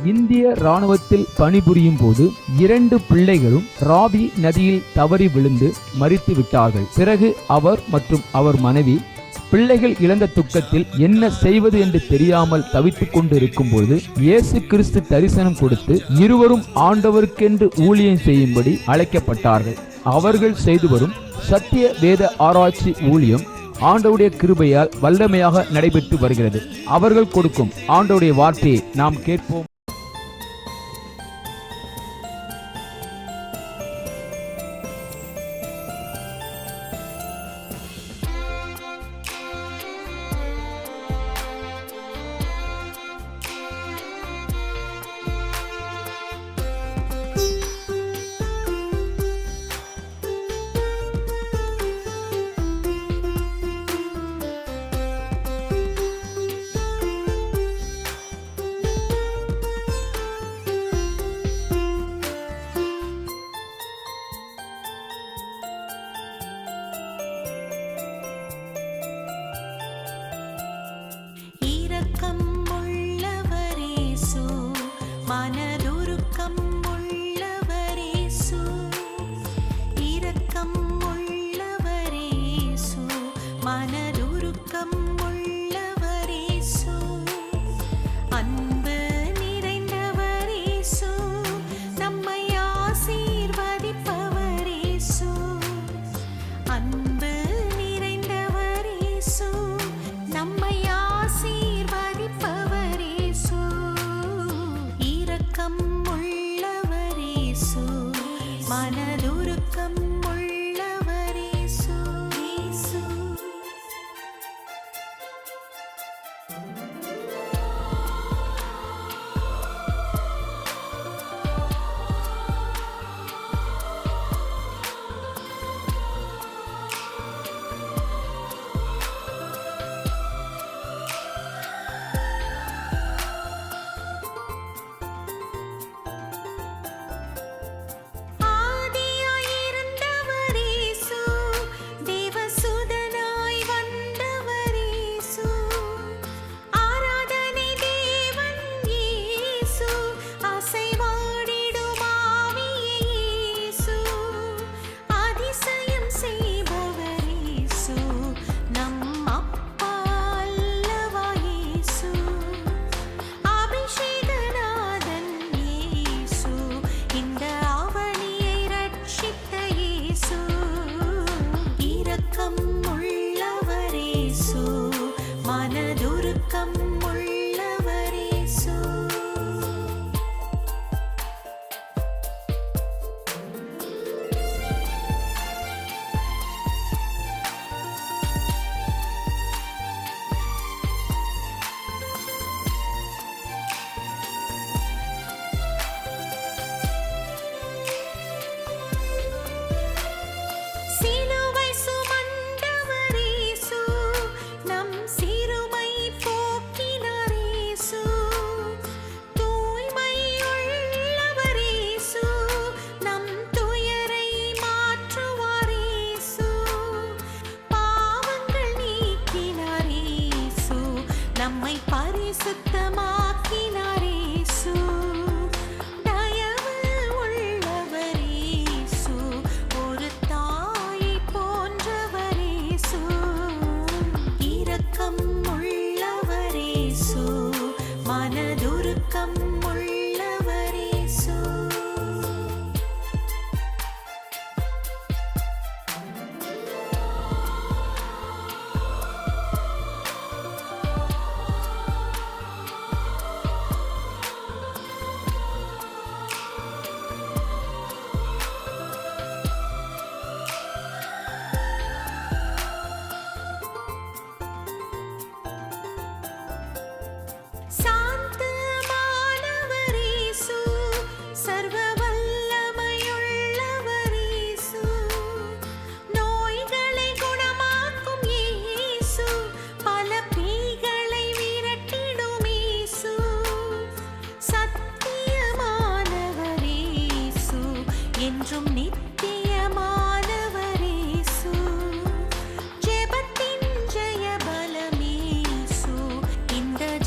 இந்திய இராணுவத்தில் பணிபுரியும் போது 2 பிள்ளைகளும் ராவி நதியில் தவறி விழுந்து மரித்து விட்டார்கள். பிறகு அவர் மற்றும் அவர் மனைவி பிள்ளைகள் இழந்த துக்கத்தில் என்ன செய்வது என்று தெரியாமல் தவித்துக் கொண்டு இருக்கும் போது இயேசு கிறிஸ்து தரிசனம் கொடுத்து இருவரும் ஆண்டவருக்கென்று ஊழியம் செய்யும்படி அழைக்கப்பட்டார்கள். அவர்கள் செய்து வரும் சத்திய வேத ஆராய்ச்சி ஊழியம் ஆண்டவருடைய கிருபையால் வல்லமையாக நடைபெற்று வருகிறது. அவர்கள் கொடுக்கும் ஆண்டவருடைய வார்த்தையை நாம் கேட்போம்.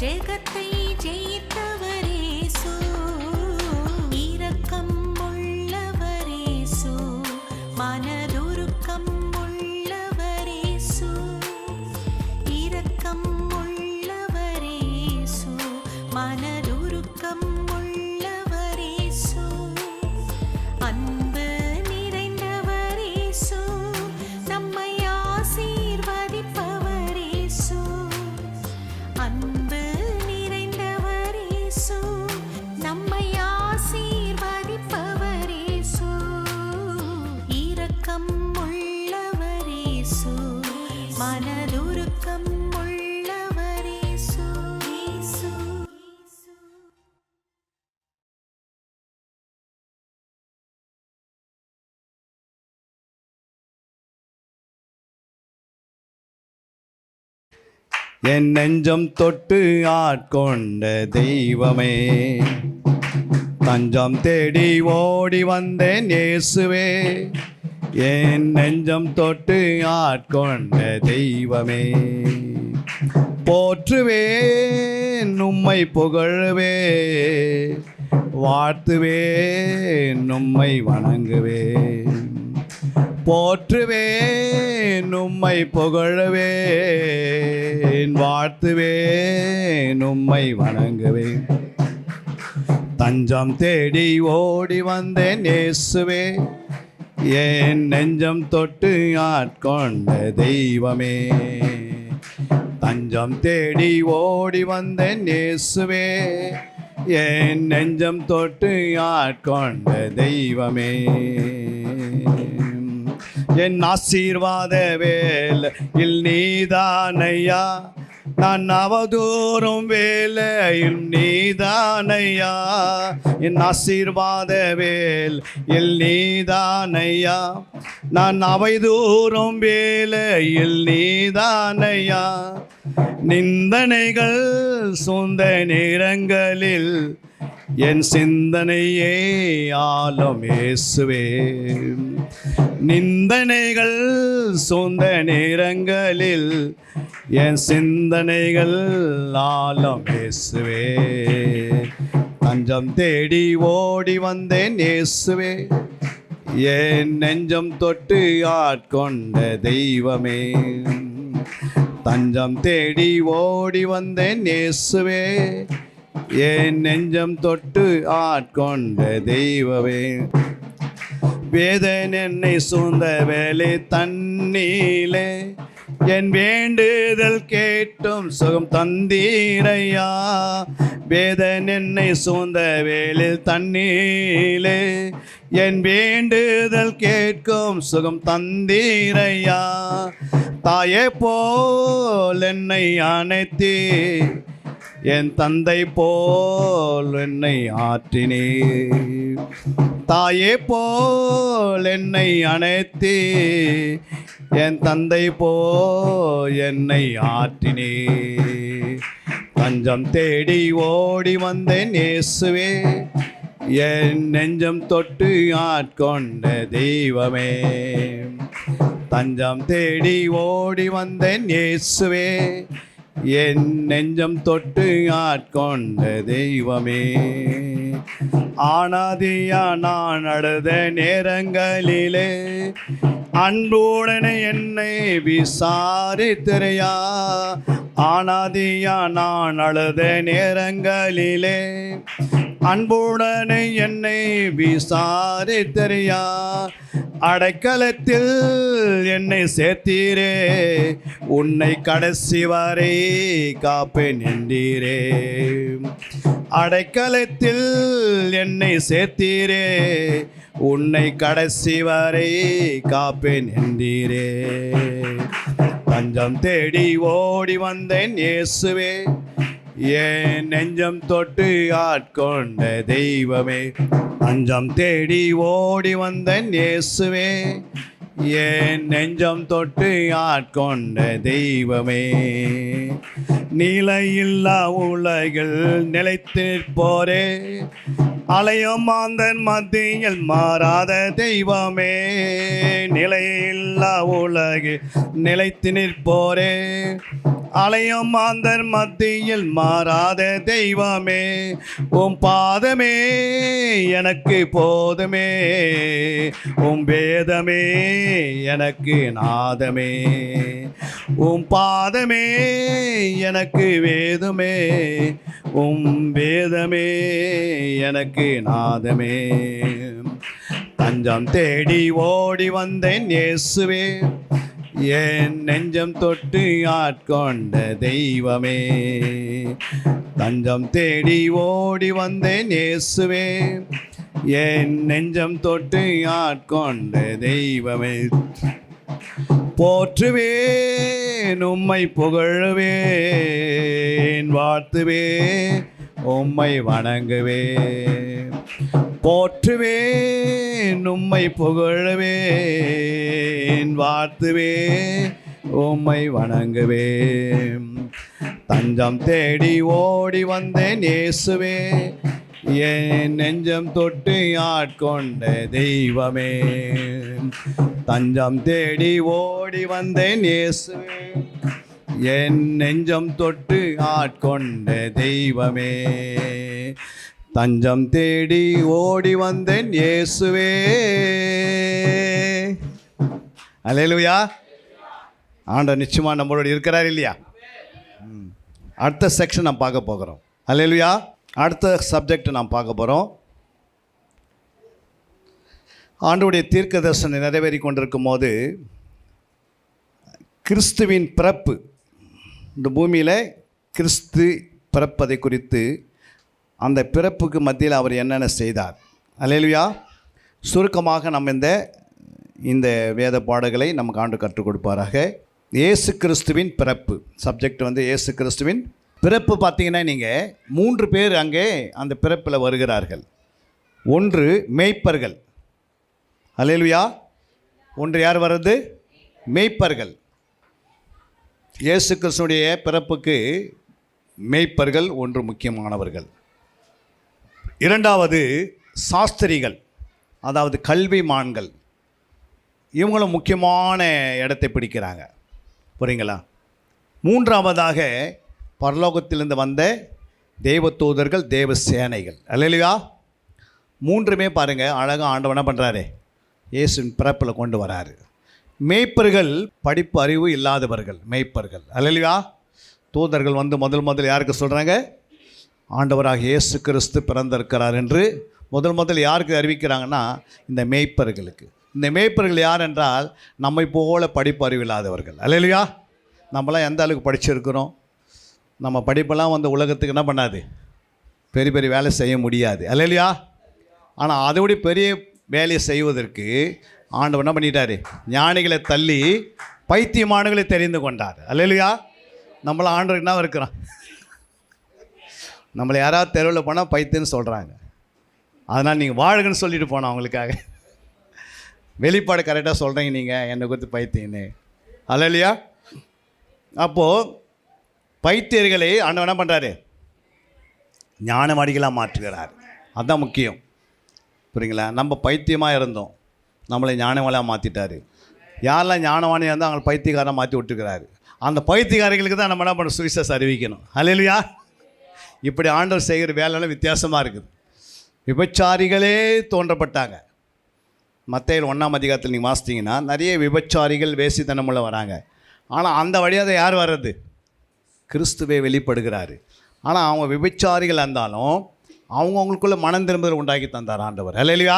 ஜெகத்தை ஜெயித்தவரேசு. என் நெஞ்சம் தொட்டு ஆட்கொண்ட தெய்வமே. தஞ்சம் தேடி ஓடி வந்தேன் இயேசுவே, என் நெஞ்சம் தொட்டு ஆட்கொண்ட தெய்வமே. போற்றுவேன் உம்மை புகழ்வேன், வாழ்த்துவேன் உம்மை வணங்குவேன். போற்றுவேன் உம்மை புகழ்வேன், வாழ்த்துவேன் உம்மை வணங்குவேன். தஞ்சம் தேடி ஓடி வந்தேன் இயேசுவே, என் நெஞ்சம் தொட்டு ஆட்கொண்ட தெய்வமே. தஞ்சம் தேடி ஓடி வந்தேன் இயேசுவே, என் நெஞ்சம் தொட்டு ஆட்கொண்ட தெய்வமே. என் ஆசீர்வாத வேலையில் நீதானையா, நான் அவதூறும் வேலையில் நீதானையா. என் ஆசீர்வாத வேலையில் நீதானையா, நான் அவைதூறும் வேலையில் நீதானையா. நிந்தனைகள் சூழ்ந்த நேரங்களில் என் சிந்தனையே ஆளும் இயேசுவே. நிந்தனைகள் சூழ்ந்த நேரங்களில் என் சிந்தனைகள் ஆளும் இயேசுவே. தஞ்சம் தேடி ஓடி வந்தேன் இயேசுவே, என் நெஞ்சம் தொட்டு ஆட்கொண்ட தெய்வமே. தஞ்சம் தேடி ஓடி வந்தேன் இயேசுவே, என் நெஞ்சம் தொட்டு ஆட்கொண்ட தெய்வமே. வேதன் என்னை சூழ்ந்த வேலை தண்ணீலே, என் வேண்டுதல் கேட்டும் சுகம் தந்தீரையா. வேதன் என்னை சூழ்ந்த வேளில் தண்ணீலே, என் வேண்டுதல் கேட்கும் சுகம் தந்தீரையா. தாயே போல் என்னை அணைத்தே, என் தந்தை போல் என்னை ஆற்றினே. தாயே போல் என்னை அணைத்தே, என் தந்தை போல் என்னை ஆற்றினே. தஞ்சம் தேடி ஓடி வந்தேன் இயேசுவே, என் நெஞ்சம் தொட்டு ஆட்கொண்ட தெய்வமே. தஞ்சம் தேடி ஓடி வந்தேன் இயேசுவே, என் நெஞ்சம் தொட்டு ஆட்கொண்ட தெய்வமே. ஆனாதியா நான் அழுத நேரங்களிலே, அன்புடனே என்னை விசாரித்திரையா. ஆனாதியா நான் அழுத நேரங்களிலே, அன்புடனே என்னை விசாரித்திரையா. அடைக்கலத்தில் என்னை சேர்த்தீரே, உன்னை கடைசி வரை காப்பேன் என்றீரே. அடைக்கலத்தில் என்னை சேர்த்தீரே, உன்னை கடைசி வரை காப்பேன் என்றீரே. தஞ்சம் தேடி ஓடி வந்தேன் இயேசுவே, என் நெஞ்சம் தொட்டு ஆட்கொண்ட தெய்வமே. தஞ்சம் தேடி ஓடி வந்தேன் இயேசுவே, என் நெஞ்சம் தொட்டு ஆட்கொண்ட தெய்வமே. நிலையில்லா உலகில் நிலைத்து நிற்போரே, அலையும் மாந்தன் மத்தியில் மாறாத தெய்வமே. நிலையில்லா உலகில் நிலைத்து நிற்போரே, அலையும் மாந்தர் மத்தியில் மாறாத தெய்வமே. உம் பாதமே எனக்கு போதுமே, உம் வேதமே எனக்கு நாதமே. உம் பாதமே எனக்கு வேதமே, உம் வேதமே எனக்கு நாதமே. தஞ்சம் தேடி ஓடி வந்தேன் இயேசுவே, என் நெஞ்சம் தொட்டு ஆட்கொண்ட தெய்வமே. தஞ்சம் தேடி ஓடி வந்தேன் இயேசுவே, என் நெஞ்சம் தொட்டு ஆட்கொண்ட தெய்வமே. போற்றுவேன் உம்மை புகழ்வேன், வாழ்த்துவேன் உம்மை வணங்குவேன். போற்றுவேன் உம்மை புகழ்வேன், வாழ்த்துவேன் உம்மை வணங்குவேன். தஞ்சம் தேடி ஓடி வந்தேன் இயேசுவே, என் நெஞ்சம் தொட்டு ஆட்கொண்ட தெய்வமே. தஞ்சம் தேடி ஓடி வந்தேன் இயேசுவே, என் நெஞ்சம் தொட்டு ஆட்கொண்ட தெய்வமே. தஞ்சம் தேடி ஓடி வந்தேன் இயேசுவே. அல்லேலூயா. ஆண்டவர் நிச்சயமா நம்மளோட இருக்கிறார் இல்லையா? அடுத்த செக்ஷன் நாம் பார்க்க போகிறோம். அல்லேலூயா. அடுத்த சப்ஜெக்ட் நாம் பார்க்க போகிறோம். ஆண்டவருடைய தீர்க்க தரிசனம் நிறைவேறி கொண்டிருக்கும் போது கிறிஸ்துவின் பிறப்பு, இந்த பூமியில் கிறிஸ்து பிறப்பதை குறித்து, அந்த பிறப்புக்கு மத்தியில் அவர் என்னென்ன செய்தார். அல்லேலூயா. சுருக்கமாக நம்ம இந்த வேத பாடங்களை நமக்கு ஆண்டு கற்றுக் கொடுப்பாராக. இயேசு கிறிஸ்துவின் பிறப்பு சப்ஜெக்ட் இயேசு கிறிஸ்துவின் பிறப்பு. பார்த்தீங்கன்னா நீங்கள் 3 பேர் அங்கே அந்த பிறப்பில் வருகிறார்கள். ஒன்று மேய்ப்பர்கள். அல்லேலூயா. ஒன்று யார் வர்றது? மேய்ப்பர்கள். இயேசு கிறிஸ்துடைய பிறப்புக்கு மேய்ப்பர்கள் ஒன்று முக்கியமானவர்கள். இரண்டாவது சாஸ்திரிகள், அதாவது கல்விமான்கள். இவங்களும் முக்கியமான இடத்தை பிடிக்கிறாங்க. புரியுங்களா? மூன்றாவதாக பரலோகத்திலிருந்து வந்த தேவதூதர்கள், தேவ சேனைகள். அல்லேலூயா. 3மே பாருங்கள் அழகாக ஆண்டவன் என்ன பண்ணுறாரு? இயேசுவின் பிறப்பில் கொண்டு வராரு. மேய்ப்பர்கள் படிப்பு அறிவு இல்லாதவர்கள் மேய்ப்பர்கள். அல்லேலூயா. தூதர்கள் முதல் யாருக்கு சொல்கிறாங்க? ஆண்டவராக இயேசு கிறிஸ்து பிறந்திருக்கிறார் என்று முதல் யாருக்கு அறிவிக்கிறாங்கன்னா இந்த மேய்ப்பர்களுக்கு. இந்த மேய்ப்பர்கள் யார் என்றால் நம்மை போல படிப்பு அறிவு இல்லாதவர்கள். அல்லேலூயா. நம்மளாம் எந்த அளவுக்கு படிச்சிருக்கிறோம்? நம்ம படிப்பெல்லாம் உலகத்துக்கு என்ன பண்ணாது? பெரிய பெரிய வேலை செய்ய முடியாது. அல்லேலூயா. ஆனால் அதோடைய பெரிய வேலையை செய்வதற்கு ஆண்டவர் என்ன பண்ணிட்டார்? ஞானிகளை தள்ளி பைத்தியமானவர்களை தெரிந்து கொண்டார். அல்லேலூயா. நம்மளாம் ஆண்டவர் என்ன இருக்கிறோம்? நம்மளை யாராவது தெருவில் போனால் பைத்தியன்னு சொல்கிறாங்க. அதனால் நீங்கள் வாழுங்கன்னு சொல்லிட்டு போனோம் அவங்களுக்காக. வெளிப்பாடு கரெக்டாக சொல்கிறீங்க நீங்கள் என்னை குறித்து பைத்தியன்னு. அல்லேலூயா. அப்போது பைத்தியர்களை ஆண்டவர் என்ன பண்ணுறாரு? ஞானவாடிகளாக மாற்றுகிறார். அதுதான் முக்கியம். புரியுங்களா? நம்ம பைத்தியமாக இருந்தோம், நம்மளை ஞானவாளியாக மாற்றிட்டார். யாரெல்லாம் ஞானவாணியாக இருந்தால் அவங்களை பைத்தியக்காரனாக மாற்றி விட்டுருக்கிறாரு. அந்த பைத்தியக்காரர்களுக்கு தான் நம்ம என்ன பண்ண சுவிசேஷம் அறிவிக்கணும். அல்லேலூயா. இப்படி ஆண்டவர் செய்கிற வேலையெல்லாம் வித்தியாசமாக இருக்குது. விபச்சாரிகளே தோன்றப்பட்டாங்க. மத்தேயு 1ஆம் அதிகாரத்தில் நீங்கள் வாசித்தீங்கன்னா நிறைய விபச்சாரிகள் வேசித்தனமுள்ள வராங்க. ஆனால் அந்த வழியாக தான் யார் வர்றது? கிறிஸ்துவே வெளிப்படுகிறார். ஆனால் அவங்க விபச்சாரிகள் இருந்தாலும் அவங்களுக்குள்ள மனம் திரும்புதல் உண்டாக்கி தந்தார் ஆண்டவர். அல்லேலூயா.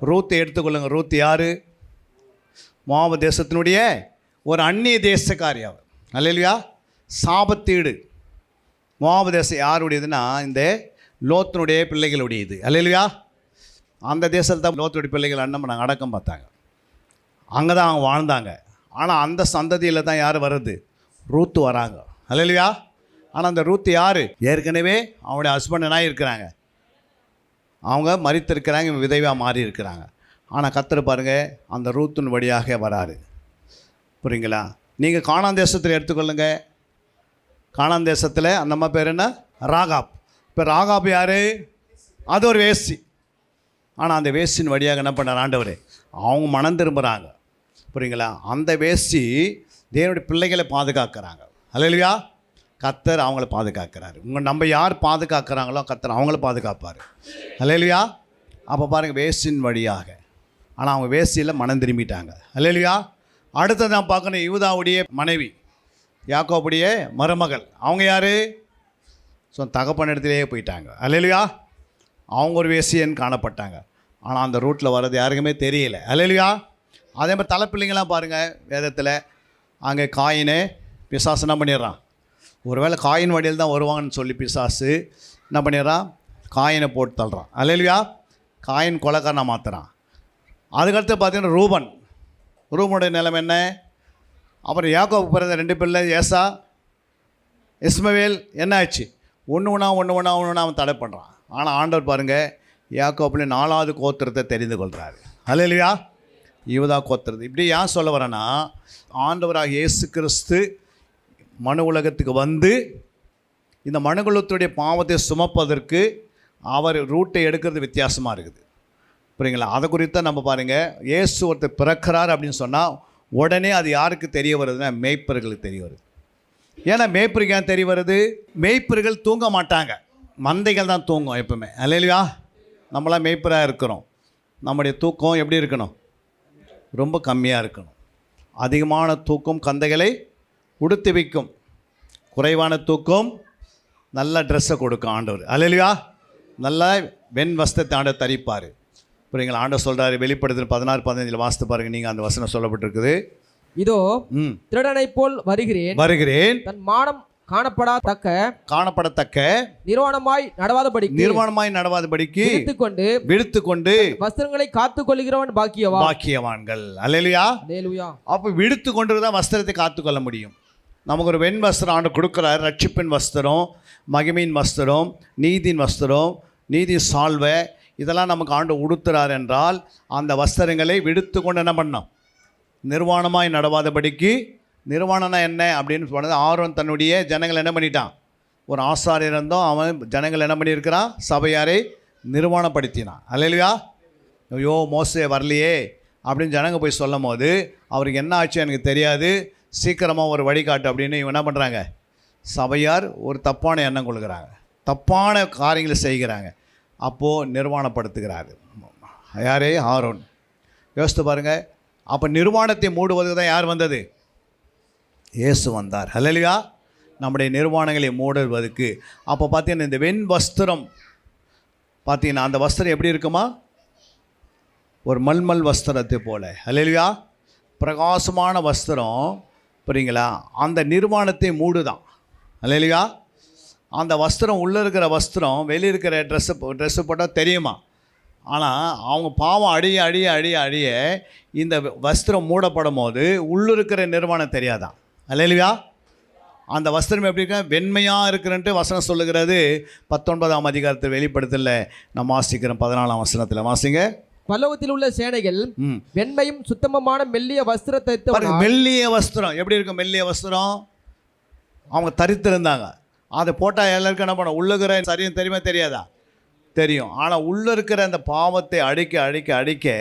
ரூத்தை எடுத்துக்கொள்ளுங்க. ரூத் யார்? மோவாபு தேசத்தினுடைய ஒரு அந்நிய தேசக்காரி அவர். அல்லேலூயா. சாபத்தீடு. மோவாபு தேசம் யாருடையதுன்னா இந்த லோத்தினுடைய பிள்ளைகளுடையது. அல்லேலூயா. அந்த தேசத்தில் தான் லோத்துடைய பிள்ளைகள் நாங்கள் அடக்கம் பார்த்தாங்க. அங்கே தான் அவங்க வாழ்ந்தாங்க. ஆனால் அந்த சந்ததியில் தான் யார் வர்றது? ரூத்து வராங்க. அல்லேலூயா. ஆனால் அந்த ரூத்து யார்? ஏற்கனவே அவனுடைய ஹஸ்பண்டனாக இருக்கிறாங்க. அவங்க மரித்திருக்கிறாங்க, விதவையாக மாறி இருக்கிறாங்க. ஆனால் கர்த்தர் பாருங்கள் அந்த ரூத்தின் வழியாக வராரு. புரியுங்களா? நீங்கள் கானான் தேசத்தில் எடுத்துக்கொள்ளுங்க. கானான் தேசத்தில் அந்த அம்மா பேர் என்ன? ராகாப். இப்போ ராகாப் யார்? அது ஒரு வேசி. ஆனால் அந்த வேசின் வழியாக என்ன பண்ணார் ஆண்டவர்? அவங்க மனம் திரும்புகிறாங்க. புரியுங்களா? அந்த வேசி தேவனுடைய பிள்ளைகளை பாதுகாக்கிறாங்க. அல்லேலூயா. கர்த்தர் அவங்கள பாதுகாக்கிறாரு. நம்ம யார் பாதுகாக்கிறாங்களோ கர்த்தர் அவங்கள பாதுகாப்பார். அல்லேலூயா. அப்போ பாருங்கள் வேசின் வழியாக. ஆனால் அவங்க வேசியில் மனம் திரும்பிட்டாங்க. அல்லேலூயா. அடுத்தது நான் பார்க்கணும், யூதாவுடைய மனைவி யாக்கோபுடைய மருமகள். அவங்க யார்? ஸோ தகப்பன் இடத்துலேயே போயிட்டாங்க. அல்லேலூயா. அவங்க ஒரு வேசியன்னு காணப்பட்டாங்க. ஆனால் அந்த ரூட்டில் வர்றது யாருக்குமே தெரியல. அல்லேலூயா. அதே மாதிரி தலைப்பிள்ளைங்களாம் பாருங்கள் வேதத்தில். அங்கே காயினே பிசாசு என்ன பண்ணிடுறான்? ஒருவேளை காயின் வழியில் தான் வருவாங்கன்னு சொல்லி பிசாசு என்ன பண்ணிடுறான்? காயினை போட்டு தள்ளுறான். அல்லேலூயா. காயின் கொலைக்காரனை மாற்றுறான். அதுக்கடுத்து பார்த்தீங்கன்னா ரூபனுடைய நிலைமை என்ன? அப்புறம் யாக்கோபு பிறந்த 2 பிள்ளை ஏசா, இஸ்மவேல் என்ன ஆச்சு? ஒன்று ஒன்றா அவன் தடை பண்ணுறான். ஆனால் ஆண்டவர் பாருங்கள் யாக்கோபுல 4வது கோத்திரத்தை தெரிந்து கொள்கிறாரு. அல்லேலூயா. யூதா கோத்திரத்து. இப்படி ஏன் சொல்ல வரேன்னா, ஆண்டவராக இயேசு கிறிஸ்து மனு உலகத்துக்கு வந்து இந்த மனுகுலத்துடைய பாவத்தை சுமப்பதற்கு அவர் ரூட்டை எடுக்கிறது வித்தியாசமாக இருக்குது. புரியுங்களா? அதை குறித்து நம்ம பாருங்கள், இயேசு ஒருத்தர் பிறக்கிறார் அப்படின்னு சொன்னால் உடனே அது யாருக்கு தெரிய வருதுன்னா மேய்ப்பர்களுக்கு தெரிய வருது. ஏன்னா மேய்ப்பருக்கு ஏன் தெரிய வருது? மேய்ப்பர்கள் தூங்க மாட்டாங்க, மந்தைகள் தான் தூங்கும் எப்பவுமே. அல்லையா? நம்மளாம் மேய்ப்பராக இருக்கிறோம், நம்முடைய தூக்கம் எப்படி இருக்கணும்? ரொம்ப கம்மியாக இருக்கணும். அதிகமான தூக்கம் கந்தைகளை உடுத்தி வைக்கும், குறைவான தூக்கம் நல்ல ட்ரெஸ்ஸை கொடுக்கும் ஆண்டவர். அல்லையா? நல்லா வெண் வஸ்திரத்தை ஆண்டவர் தரிப்பார். புரியுங்களா? ஆண்டவர் சொல்கிறாரு, வெளிப்படுத்தல் 16-15 வாசித்து பாருங்கள். நீங்கள் அந்த வசனம் சொல்லப்பட்டிருக்குது. இதோ திருடனை போல் வருகிறேன், தன் மானம் காணப்படத்தக்க நிர்வாணமாய் நடவாதபடிக்கு விடுத்துக்கொண்டு வஸ்திரங்களை காத்துக் கொள்கிறவன் பாக்கியவான்கள். அல்லேலூயா. அப்போ விடுத்து கொண்டு தான் வஸ்திரத்தை காத்துக்கொள்ள முடியும். நமக்கு ஒரு வெண் வஸ்திரம் ஆண்டு கொடுக்குறாரு, ரட்சிப்பின் வஸ்திரம், மகிமையின் வஸ்திரம், நீதியின் வஸ்திரம், நீதி சால்வை, இதெல்லாம் நமக்கு ஆண்டு உடுத்துறார் என்றால் அந்த வஸ்திரங்களை விடுத்து கொண்டு என்ன பண்ணோம்? நிர்வாணமாய் நடவாதபடிக்கு. நிர்வாணம்னா என்ன அப்படின்னு சொன்னது, ஆரோன் தன்னுடைய ஜனங்கள் என்ன பண்ணிட்டான்? ஒரு ஆசாரியர் இருந்தோம், அவன் ஜனங்கள் என்ன பண்ணியிருக்கிறான்? சபையாரை நிர்வாணப்படுத்தினான். அல்லேலூயா. ஐயோ மோசே வரலையே அப்படின்னு ஜனங்க போய் சொல்லும் போது அவருக்கு என்ன ஆச்சு எனக்கு தெரியாது, சீக்கிரமாக ஒரு வழிகாட்டு அப்படின்னு இவன் என்ன பண்ணுறாங்க? சபையார் ஒரு தப்பான எண்ணம் கொள்கிறாங்க, தப்பான காரியங்களை செய்கிறாங்க. அப்போது நிர்வாணப்படுத்துகிறாரு. யாரே? ஆரோன். யோசித்து பாருங்கள். அப்போ நிர்வாணத்தை மூடுவதுக்கு தான் யார் வந்தது? இயேசு வந்தார். அல்லேலூயா. நம்முடைய நிர்வாணங்களை மூடுவதற்கு. அப்போ பார்த்தீங்கன்னா இந்த வெண் வஸ்திரம் பார்த்தீங்கன்னா அந்த வஸ்திரம் எப்படி இருக்குமா? ஒரு மல்மல் வஸ்திரத்தை போல. அல்லேலூயா. பிரகாசமான வஸ்திரம். புரியுங்களா? அந்த நிர்வாணத்தை மூடுதான். அல்லேலூயா. அந்த வஸ்திரம் உள்ளே இருக்கிற வஸ்திரம் வெளியே இருக்கிற ட்ரெஸ்ஸு போட்டால் தெரியுமா? ஆனால் அவங்க பாவம் அழிய இந்த வஸ்திரம் மூடப்படும் போது உள்ளிருக்கிற நிர்வாணம் தெரியாதான். அல்லேலூயா. அந்த வஸ்திரம் எப்படி இருக்க? வெண்மையாக இருக்கிறன்ட்டு வசனம் சொல்லுகிறது 19ஆம் அதிகாரத்தில் வெளிப்படுத்தல. நம்ம வாசிக்கிறோம் 14ஆம் வசனத்தில். வாசிங்க. பரலோகத்தில் உள்ள சேனைகள் வெண்மையும் சுத்தமமான மெல்லிய வஸ்திரத்தை. மெல்லிய வஸ்திரம் எப்படி இருக்கும்? மெல்லிய வஸ்திரம் அவங்க தரித்திருந்தாங்க. அதை போட்டால் எல்லாருக்கும் என்ன பண்ண? உள்ளுக்கிற சரியும் தெரியுமா தெரியாதா? தெரியும். ஆனால் உள்ளே இருக்கிற அந்த பாவத்தை அடிக்க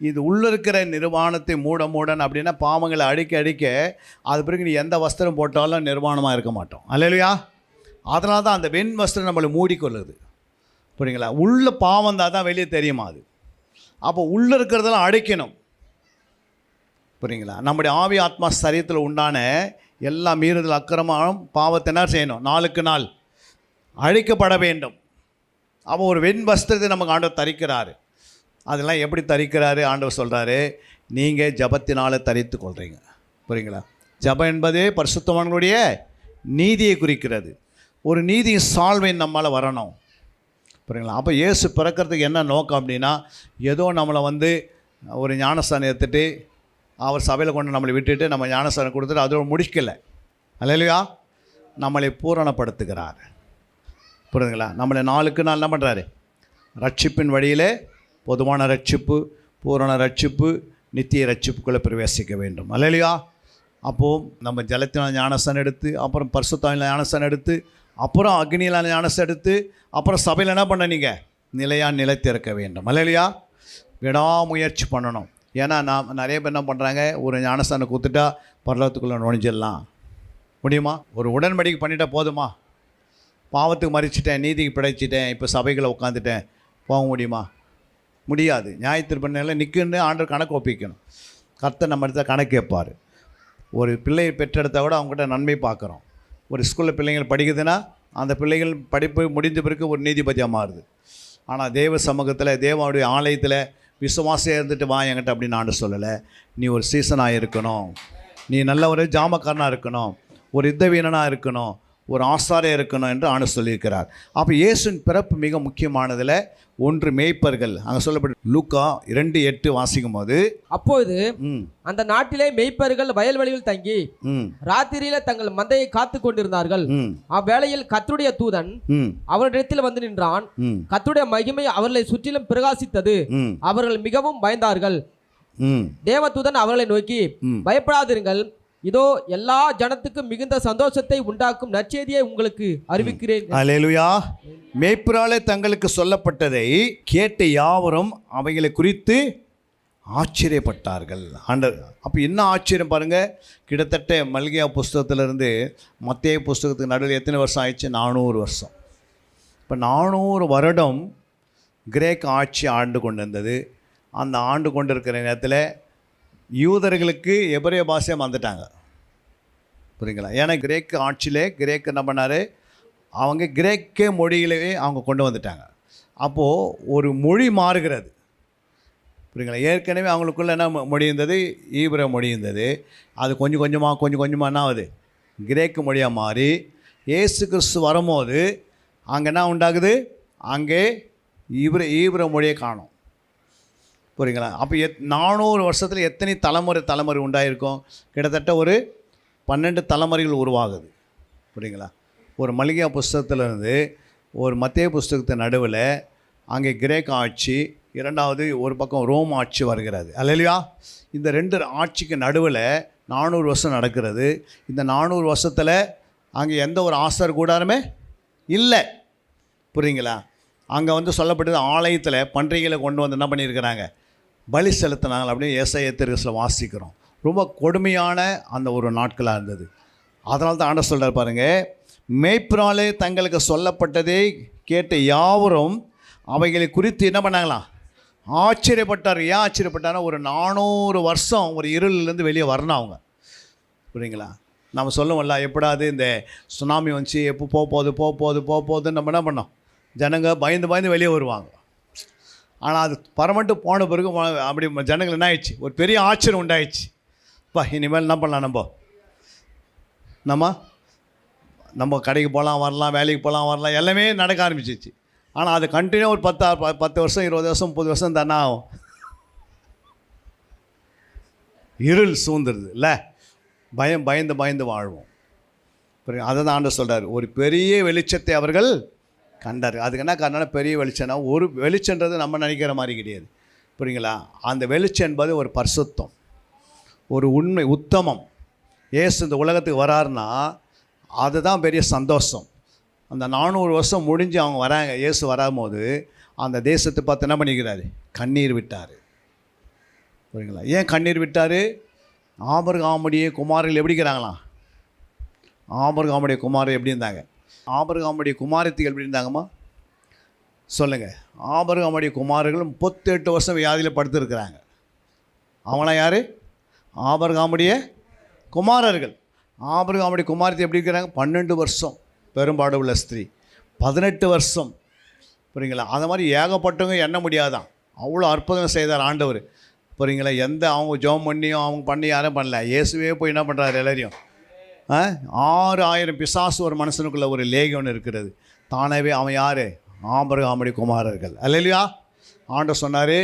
இது உள்ளே இருக்கிற நிர்வாணத்தை மூடன் அப்படின்னா பாவங்களை அடிக்க அது பிறகு நீ எந்த வஸ்திரம் போட்டாலும் நிர்வாணமாக இருக்க மாட்டோம். அல்லேலூயா. அதனால தான் அந்த வெண் வஸ்திரம் நம்மளை மூடிக்கொள்ளுது. புரியுங்களா? உள்ள பாவம் தான் வெளியே தெரியுமா? அது அப்போ உள்ளே இருக்கிறதெல்லாம் அடைக்கணும். புரியுங்களா? நம்முடைய ஆவி ஆத்மா சரீரத்தில் உண்டான எல்லா மீறுதல் அக்கிரமம் பாவத்தை என்ன செய்யணும்? நாளுக்கு நாள் அழிக்கப்பட வேண்டும். அப்போ ஒரு வெண் வஸ்திரத்தை நமக்கு ஆண்டவர் தரிக்கிறாரு. அதெல்லாம் எப்படி தரிக்கிறாரு? ஆண்டவர் சொல்கிறாரு, நீங்கள் ஜபத்தினால் தரித்து கொள்கிறீங்க. புரியுங்களா? ஜபம் என்பதே பரிசுத்தவான்களுடைய நீதியை குறிக்கிறது. ஒரு நீதி சால்வை நம்மளால் வரணும். புரியுங்களா? அப்போ இயேசு பிறக்கிறதுக்கு என்ன நோக்கம் அப்படின்னா, ஏதோ நம்மளை ஒரு ஞானஸ்தானம் எடுத்துகிட்டு அவர் சபையில் கொண்டு நம்மளை விட்டுட்டு நம்ம ஞானஸ்தானம் கொடுத்துட்டு அதோடு முடிக்கலை. அல்லேலூயா. நம்மளை பூரணப்படுத்துகிறார். புரியுதுங்களா? நம்மளை நாளுக்கு நாள் என்ன பண்ணுறாரு? ரட்சிப்பின் வழியில் பொதுவான ரட்சிப்பு, பூரண ரட்சிப்பு, நித்திய ரட்சிப்புக்குள்ளே பிரவேசிக்க வேண்டும். அல்லேலூயா. அப்போது நம்ம ஜலத்தினால் ஞானஸ்தானம் எடுத்து, அப்புறம் பரிசுத்தாவினால் ஞானஸ்தானம் எடுத்து, அப்புறம் அக்னியினால் ஞானஸ்தானம் எடுத்து, அப்புறம் சபையில் என்ன பண்ண? நீங்கள் நிலைத்திருக்க வேண்டும். அல்லேலூயா. விடாமுயற்சி பண்ணணும். ஏன்னா நிறைய பேர் என்ன பண்ணுறாங்க? ஒரு ஞானஸ்தானம் கொடுத்துட்டா பரலோகத்துக்குள்ளே நுழைஞ்சிடலாம். முடியுமா? ஒரு உடன்படிக்கை பண்ணிட்டா போதுமா? பாவத்துக்கு மறிச்சிட்டேன், நீதிக்கு பிழைச்சிட்டேன், இப்போ சபைகளை உட்காந்துட்டேன், போக முடியுமா? முடியாது. நியாயத்தீர்ப்பில் நிற்குன்னு ஆண்டவர் கணக்கு ஒப்பிக்கணும். கர்த்தர் நம்ம இடத்துல கணக்கு கேட்பார். ஒரு பிள்ளையை பெற்றெடுத்தா கூட அவங்ககிட்ட நன்மை பார்க்குறோம். ஒரு ஸ்கூலில் பிள்ளைங்கள் படிக்குதுன்னா அந்த பிள்ளைகள் படிப்பு முடிஞ்ச பிறகு ஒரு நீதிபதியாக மாறுது. ஆனால் தேவ சமூகத்தில் தேவனுடைய ஆலயத்தில் விசுவாசியாக இருந்துட்டு வா என்கிட்ட அப்படின்னு ஆண்டு சொல்லலை. நீ ஒரு சீசனாக இருக்கணும், நீ நல்ல ஒரு ஜாமக்காரனாக இருக்கணும், ஒரு யுத்த வீரனாக இருக்கணும், ஒரு ஆசாரியாக இருக்கணும் என்று ஆண்டு சொல்லியிருக்கிறார். அப்போ இயேசுவின் பிறப்பு மிக முக்கியமானதில் ஒன்று மேய்ப்பர்கள். அங்கே சொல்லப்பட்ட லூக்கா 2:8 வாசிக்கும் போது, அப்போது அந்த நாட்டிலே மேய்ப்பர்கள் வயல்வெளியில் தங்கி ராத்திரியில தங்கள் மந்தையை காத்து கொண்டிருந்தார்கள். அவ்வேளையில் கர்த்தருடைய தூதன் அவரிடத்தில் வந்து நின்றான். கர்த்தருடைய மகிமை அவர்களை சுற்றிலும் பிரகாசித்தது. அவர்கள் மிகவும் பயந்தார்கள். தேவதூதன் அவர்களை நோக்கி, பயப்படாதிருங்கள், இதோ எல்லா ஜனத்துக்கும் மிகுந்த சந்தோஷத்தை உண்டாக்கும் நற்செய்தியை உங்களுக்கு அறிவிக்கிறேன். அல்லேலூயா. மேய்ப்பராலே தங்களுக்கு சொல்லப்பட்டதை கேட்ட யாவரும் அவைகளை குறித்து ஆச்சரியப்பட்டார்கள். அப்போ என்ன ஆச்சரியம் பாருங்கள். கிட்டத்தட்ட மல்கியா புஸ்தகத்திலிருந்து மத்தேயு புஸ்தகத்துக்கு நடுவில் எத்தனை வருஷம் ஆயிடுச்சு? 400 வருஷம். இப்போ 400 வருடம் கிரேக் ஆட்சி ஆண்டு கொண்டு இருந்தது. அந்த ஆண்டு கொண்டு இருக்கிற நேரத்தில் யூதர்களுக்கு எபிரேய பாஷையை மறந்துட்டாங்க. புரியுங்களா? ஏன்னா கிரேக்கு ஆட்சியிலே கிரேக்கு என்ன பண்ணார், அவங்க கிரேக்க மொழியிலேயே அவங்க கொண்டு வந்துட்டாங்க. அப்போது ஒரு மொழி மாறுகிறது. புரியுங்களா? ஏற்கனவே அவங்களுக்குள்ள என்ன மொழி இருந்தது? ஈப்ரேய மொழி இருந்தது. அது கொஞ்சம் கொஞ்சமாக என்ன ஆகுது? கிரேக்கு மொழியாக மாறி இயேசு கிறிஸ்து வரும்போது அங்கே என்ன உண்டாகுது? அங்கே ஈப்ரேய மொழியை காணும். புரியுங்களா? அப்போ 400 வருஷத்தில் எத்தனை தலைமுறை உண்டாயிருக்கும்? கிட்டத்தட்ட ஒரு 12 தலைமுறைகள் உருவாகுது. புரியுங்களா? ஒரு மல்கியா புஸ்தகத்திலிருந்து ஒரு மத்தேயு புஸ்தகத்தின் நடுவில் அங்கே கிரேக் ஆட்சி, இரண்டாவது ஒரு பக்கம் ரோம் ஆட்சி வருகிறது. அல்லேலூயா. இந்த 2 ஆட்சிக்கு நடுவில் 400 வருஷம் நடக்கிறது. இந்த 400 வருஷத்தில் அங்கே எந்த ஒரு ஆசார் கூடாரமே இல்லை. புரியுங்களா? அங்கே சொல்லப்பட்டது ஆலயத்தில் பன்றிகளை கொண்டு வந்து என்ன பண்ணியிருக்கிறாங்க? பலி செலுத்தினாங்க அப்படின்னு ஏசாயா தீர்க்கதரிசியில் வாசிக்கிறோம். ரொம்ப கொடுமையான அந்த ஒரு நாட்களாக இருந்தது. அதனால தான் ஆண்டவர் சொல்கிறார் பாருங்கள், மேய்ப்பராலே தங்களுக்கு சொல்லப்பட்டதை கேட்ட யாவரும் அவைகளை குறித்து என்ன பண்ணாங்களாம்? ஆச்சரியப்பட்டார். ஏன் ஆச்சரியப்பட்டார்னா, ஒரு 400 வருஷம் ஒரு இருளிலேருந்து வெளியே வரணும் அவங்க. புரியுங்களா? நம்ம சொல்லுவோம்ல, எப்படாது இந்த சுனாமி வந்துச்சு, எப்போ போகுதுன்னு நம்ம என்ன பண்ணோம்? ஜனங்க பயந்து வெளியே வருவாங்க. ஆனால் அது பரமட்டு போன பிறகு அப்படி ஜனங்கள் என்ன ஆயிடுச்சு? ஒரு பெரிய ஆச்சரியம் உண்டாயிடுச்சு. இனிமேல் என்ன பண்ணலாம்? நம்ம கடைக்கு போகலாம் வரலாம், வேலைக்கு போகலாம் வரலாம், எல்லாமே நடக்க ஆரம்பிச்சிச்சு. ஆனால் அது கண்டினியூ ஒரு 10 வருஷம் 20 வருஷம் 30 வருஷம் தானே ஆகும். இருள் சூழ்ந்துருது இல்லை? பயந்து வாழ்வோம். அதை தான் ஆண்டவர் சொல்கிறார், ஒரு பெரிய வெளிச்சத்தை அவர்கள் கண்டார். அதுக்கு என்ன காரணம்? பெரிய வெளிச்சம்னா ஒரு வெளிச்சன்றது நம்ம நினைக்கிற மாதிரி கிடையாது. புரியுங்களா? அந்த வெளிச்சம் என்பது ஒரு பரிசுத்தம், ஒரு உண்மை, உத்தமம். இயேசு இந்த உலகத்துக்கு வராருன்னா அதுதான் பெரிய சந்தோஷம். அந்த 400 வருஷம் முடிஞ்சு அவங்க வராங்க. இயேசு வராமோது அந்த தேசத்தை பார்த்து என்ன பண்ணிக்கிறாரு? கண்ணீர் விட்டார். புரியுங்களா? ஏன் கண்ணீர் விட்டார்? ஆபிரகாமுடைய குமாரர்கள் எப்படி இருக்கிறாங்களாம்? ஆபிரகாமுடைய குமாரர் எப்படி இருந்தாங்க? ஆபிரகாமுடைய குமாரத்திகள் எப்படி இருந்தாங்கம்மா? சொல்லுங்கள். ஆபிரகாமுடைய குமாரர்கள் 38 வருஷம் வியாதியில் படுத்துருக்கிறாங்க. அவங்களாம் யார்? ஆபிரகாமுடைய குமாரர்கள். ஆபிரகாமுடைய குமாரத்தை எப்படி இருக்கிறாங்க? 12 வருஷம் பெரும்பாடு உள்ள ஸ்திரீ, 18 வருஷம். புரியுங்களா? அந்த மாதிரி ஏகப்பட்டவங்க எண்ண முடியாதான். அவ்வளோ அற்புதம் செய்தார் ஆண்டவர். புரியுங்களா? அவங்க ஜெபம் பண்ணியும் அவங்க பண்ணி யாரும் பண்ணல. இயேசுவே போய் என்ன பண்ணுறாரு? எல்லாரையும் 6000 பிசாசு ஒரு மனுஷனுக்குள்ள ஒரு லேகியம் இருக்கிறது. தானவே அவன் யார்? ஆபிரகாமுடைய குமாரர்கள். அல்லேலூயா. ஆண்டவர் சொன்னார்,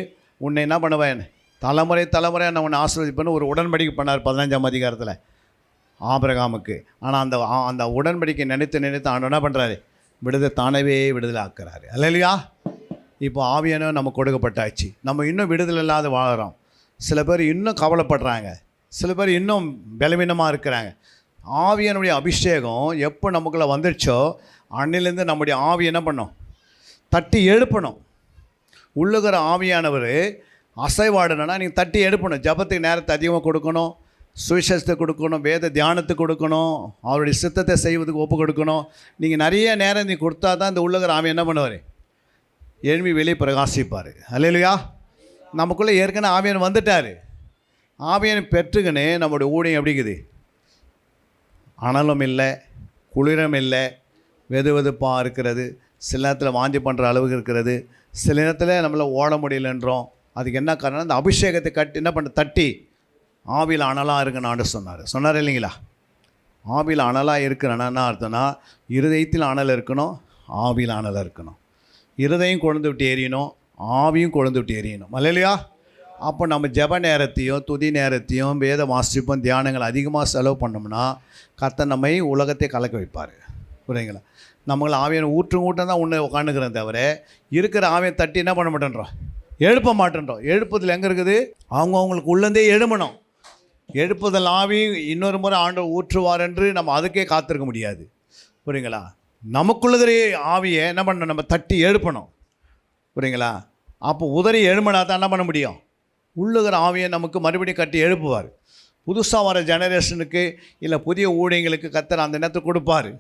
உன்னை என்ன பண்ணுவேன்? தலைமுறை நான் உன்னை ஆசீர்வதிப்பேன்னு ஒரு உடன்படிக்கை பண்ணார் 15ஆம் அதிகாரத்தில் ஆபிரகாமுக்கு. ஆனால் அந்த உடன்படிக்கை நினைத்து ஆண்டவர் என்ன பண்ணுறாரு? தானவே விடுதலை ஆக்குறாரு. அல்லேலூயா. இப்போ ஆவியானவர் நமக்கு கொடுக்கப்பட்டாச்சு. நம்ம இன்னும் விடுதலை இல்லாத வாழறோம். சில பேர் இன்னும் கவலைப்படுறாங்க, சில பேர் இன்னும் பலவீனமாக இருக்கிறாங்க. ஆவியானுடைய அபிஷேகம் எப்போ நமக்குள்ளே வந்துடுச்சோ அன்னிலேருந்து நம்முடைய ஆவி என்ன பண்ணோம்? தட்டி எழுப்பணும். உள்ளுகிற ஆவியானவர் அசைவாடணும்னா நீங்கள் தட்டி எழுப்பணும். ஜபத்துக்கு நேரத்தை அதிகமாக கொடுக்கணும், சுவிசேஷத்தை கொடுக்கணும், வேத தியானத்துக்கு கொடுக்கணும், அவருடைய சித்தத்தை செய்வதுக்கு ஒப்பு கொடுக்கணும். நீங்கள் நிறைய நேரம் நீ கொடுத்தா தான் இந்த உள்ளுகிற ஆவி என்ன பண்ணுவார்? எழும்பி வெளியே பிரகாசிப்பார். அல்லேலூயா. நமக்குள்ளே ஏற்கனவே ஆவியன் வந்துட்டார். ஆவியன் பெற்றுக்கின்னு நம்முடைய ஊழியம் எப்படிக்குது? அனலும் இல்லை, குளிரும் இல்லை, வெதுவெதுப்பாக இருக்கிறது. சில நேரத்தில் வாந்தி பண்ணுற அளவுக்கு இருக்கிறது. சில நேரத்தில் நம்மளை ஓட முடியலன்றோம். அதுக்கு என்ன காரணம்? அந்த அபிஷேகத்தை என்ன பண்ண தட்டி ஆவியில் அனலாக இருக்குன்னு ஆண்டு சொன்னார் இல்லைங்களா? ஆவியில் அனலாக இருக்கிறன்னா என்ன அர்த்தம்னா, இருதயத்தில் அனல் இருக்கணும், ஆவியில் அனலாக இருக்கணும். இருதயம் கொழுந்து விட்டு எரியணும், ஆவியும் கொழுந்து விட்டு எரியணும். அல்லேலூயா. அப்போ நம்ம ஜெப நேரத்தையும் துதி நேரத்தையும் வேத வாசிப்பும் தியானங்கள் அதிகமாக செலவு பண்ணோம்னா கர்த்தர் நம்மை உலகத்தை கலக்க வைப்பார். புரியுங்களா? நம்மளை ஆவியான ஊற்றம் தான் உன்னை உட்காந்துக்கிறேன் தவிர இருக்கிற ஆவியை தட்டி என்ன பண்ண மாட்டேன்றோம்? எழுப்ப மாட்டேன்றோம். எழுப்புதல் எங்கே இருக்குது? அவங்களுக்கு உள்ளந்தே எழுமணும். எழுப்புதல் ஆவி இன்னொரு முறை ஆண்டவர் ஊற்றுவார் என்று நம்ம அதுக்கே காத்திருக்க முடியாது. புரியுங்களா? நமக்குள்ளதே ஆவியை என்ன பண்ணணும்? நம்ம தட்டி எழுப்பணும். புரியுங்களா? அப்போ உதறி எழுமனா தான் என்ன பண்ண முடியும்? உள்ளுகிற ஆவியை நமக்கு மறுபடியும் கட்டி எழுப்புவார். புதுசாக வர ஜெனரேஷனுக்கு இல்லை புதிய ஊழியங்களுக்கு கர்த்தர் அந்த நேரத்தை கொடுப்பார்.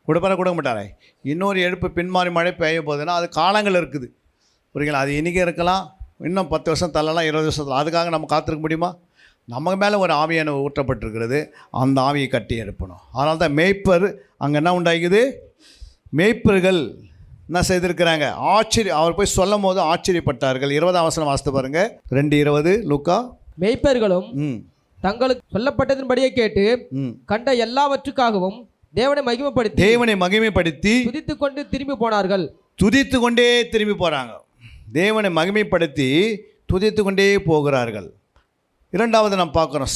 கொடுக்க மாட்டாரே. இன்னொரு எழுப்பு பின்மாறி மழை பெய்ய போகுதுன்னா அது காலங்கள் இருக்குது. புரியுங்களா? அது இன்றைக்கி இருக்கலாம், இன்னும் 10 வருஷம் தள்ளலாம், 20 வருஷத்தில். அதுக்காக நம்ம காத்திருக்க முடியுமா? நமக்கு மேலே ஒரு ஆவியான ஊற்றப்பட்டிருக்கிறது. அந்த ஆவியை கட்டி எழுப்பணும். அதனால தான் மேய்ப்பர் அங்கே என்ன உண்டாகிக்குது? மேய்ப்பர்கள் என்ன செய்திருக்கிறாங்க? அவர் போய் சொல்லும் போது ஆச்சரியப்பட்டார்கள். 20ஆம் வசனம் வாசித்து பாருங்கள். 2:20 லூக்கா. மேய்ப்பர்களும் தங்களுக்கு சொல்லப்பட்டதின்படியே கேட்டு கண்ட எல்லாவற்றுக்காகவும் தேவனை மகிமைப்படுத்தி துதித்து கொண்டு திரும்பி போனார்கள். துதித்து கொண்டே திரும்பி போகிறாங்க. தேவனை மகிமைப்படுத்தி துதித்து கொண்டே போகிறார்கள். இரண்டாவது நாம் பார்க்குறோம்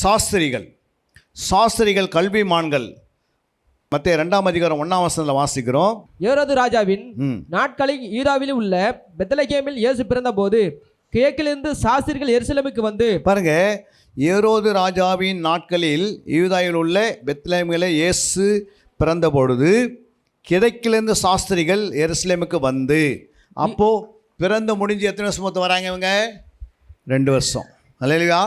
சாஸ்திரிகள் கல்விமான்கள். மத்தேயு 2ஆம் அதிகாரம் 1ஆம் வசனத்தில் வாசிக்கிறோம். ஏரோது ராஜாவின் நாட்களில் யூதாவில் உள்ள பெத்லகேமில் இயேசு பிறந்தபோது கிழக்கிலிருந்து சாஸ்திரிகள் எருசலேமுக்கு வந்து பாருங்க. ஏரோது ராஜாவின் நாட்களில் யூதாவில் உள்ள பெத்லகேமில் இயேசு பிறந்த பொழுது கிழக்கிலிருந்து சாஸ்திரிகள் எருசலேமுக்கு வந்து, அப்போது பிறந்து முடிஞ்சு எத்தனை வருஷம் மொத்தம் வராங்க இவங்க? 2 வருஷம். அல்லேலூயா.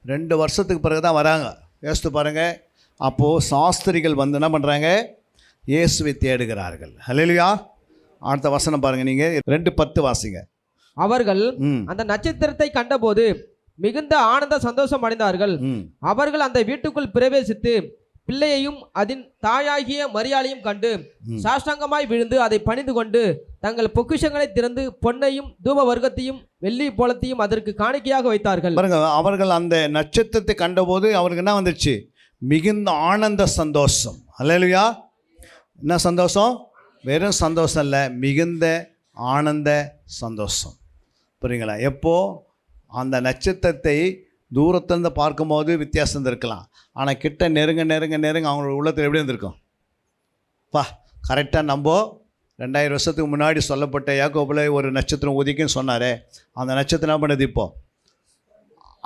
2 வருஷத்துக்கு பிறகு தான் வராங்க. யோசித்து பாருங்கள். அப்போது சாஸ்திரிகள் வந்து என்ன பண்ணுறாங்க? இயேசுவை தேடுகிறார்கள். அல்லேலூயா. அடுத்த வசனம் பாருங்கள். நீங்கள் 2:10 வாசிங்க. அவர்கள் அந்த நட்சத்திரத்தை கண்டபோது மிகுந்த ஆனந்த சந்தோஷம் அடைந்தார்கள். அவர்கள் அந்த வீட்டுக்குள் பிரவேசித்து பிள்ளையையும் அதன் தாயாகிய மரியாளையும் கண்டு சாஷ்டாங்கமாய் விழுந்து அதை பணிந்து கொண்டு தங்கள் பொக்கிஷங்களை திறந்து பொன்னையும் தூப வர்க்கத்தையும் வெள்ளி போலத்தையும் அதற்கு காணிக்கையாக வைத்தார்கள். பாருங்க, அவர்கள் அந்த நட்சத்திரத்தை கண்டபோது அவருக்கு என்ன வந்துச்சு? மிகுந்த ஆனந்த சந்தோஷம். அல்லேலூயா. என்ன சந்தோஷம்? வெறும் சந்தோஷம் இல்லை, மிகுந்த ஆனந்த சந்தோஷம். புரியுங்களா? எப்போ அந்த நட்சத்திரத்தை தூரத்திலிருந்து பார்க்கும்போது வித்தியாசம் இருக்கலாம், ஆனால் கிட்ட நெருங்க அவங்களோட உள்ளத்தில் எப்படி இருந்திருக்கும்? கரெக்டாக நம்ம 2000 வருஷத்துக்கு முன்னாடி சொல்லப்பட்ட யாக்கோபில் ஒரு நட்சத்திரம் உதிக்குன்னு சொன்னாரே, அந்த நட்சத்திரம் என்ன பண்ணுது? இப்போது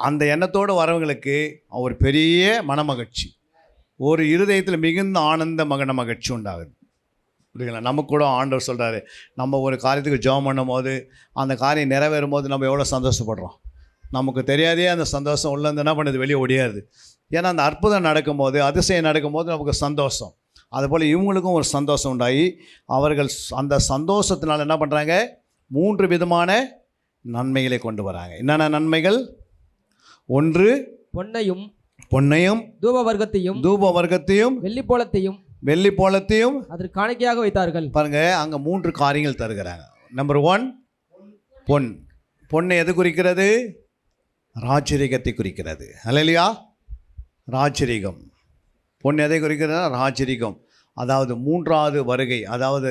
அந்த எண்ணத்தோடு வரவங்களுக்கு ஒரு பெரிய மனமகிழ்ச்சி, ஒரு இருதயத்தில் மிகுந்த ஆனந்த மகிழ்ச்சி உண்டாகுது. புரியுங்களா? நமக்கு கூட ஆண்டவர் சொல்கிறாரு, நம்ம ஒரு காரியத்துக்கு ஜெபம் பண்ணும் போது அந்த காரியம் நிறைவேறும் போது நம்ம எவ்வளோ சந்தோஷப்படுறோம். நமக்கு தெரியாதே அந்த சந்தோஷம் உள்ளேருந்து என்ன பண்ணுது? வெளியே ஒடியாது. ஏன்னா அந்த அற்புதம் நடக்கும்போது, அதிசயம் நடக்கும்போது நமக்கு சந்தோஷம். அதுபோல் இவங்களுக்கும் ஒரு சந்தோஷம் உண்டாகி அவர்கள் அந்த சந்தோஷத்தினால் என்ன பண்ணுறாங்க? 3 விதமான நன்மைகளை கொண்டு வராங்க. என்னென்ன நன்மைகள்? 1 பொன்னையும் தூப வர்க்கத்தையும் வெள்ளி போலத்தையும் அதற்கு காணிக்கையாக வைத்தார்கள். பாருங்க, அங்கே 3 காரியங்கள் தருகிறாங்க. நம்பர் 1 பொன்னை எது குறிக்கிறது? ராஜரீகத்தை குறிக்கிறது. அல்லேலூயா. ராஜரீகம். பொன் எதை குறிக்கிறதுனா ராஜரீகம். அதாவது 3வது வருகை, அதாவது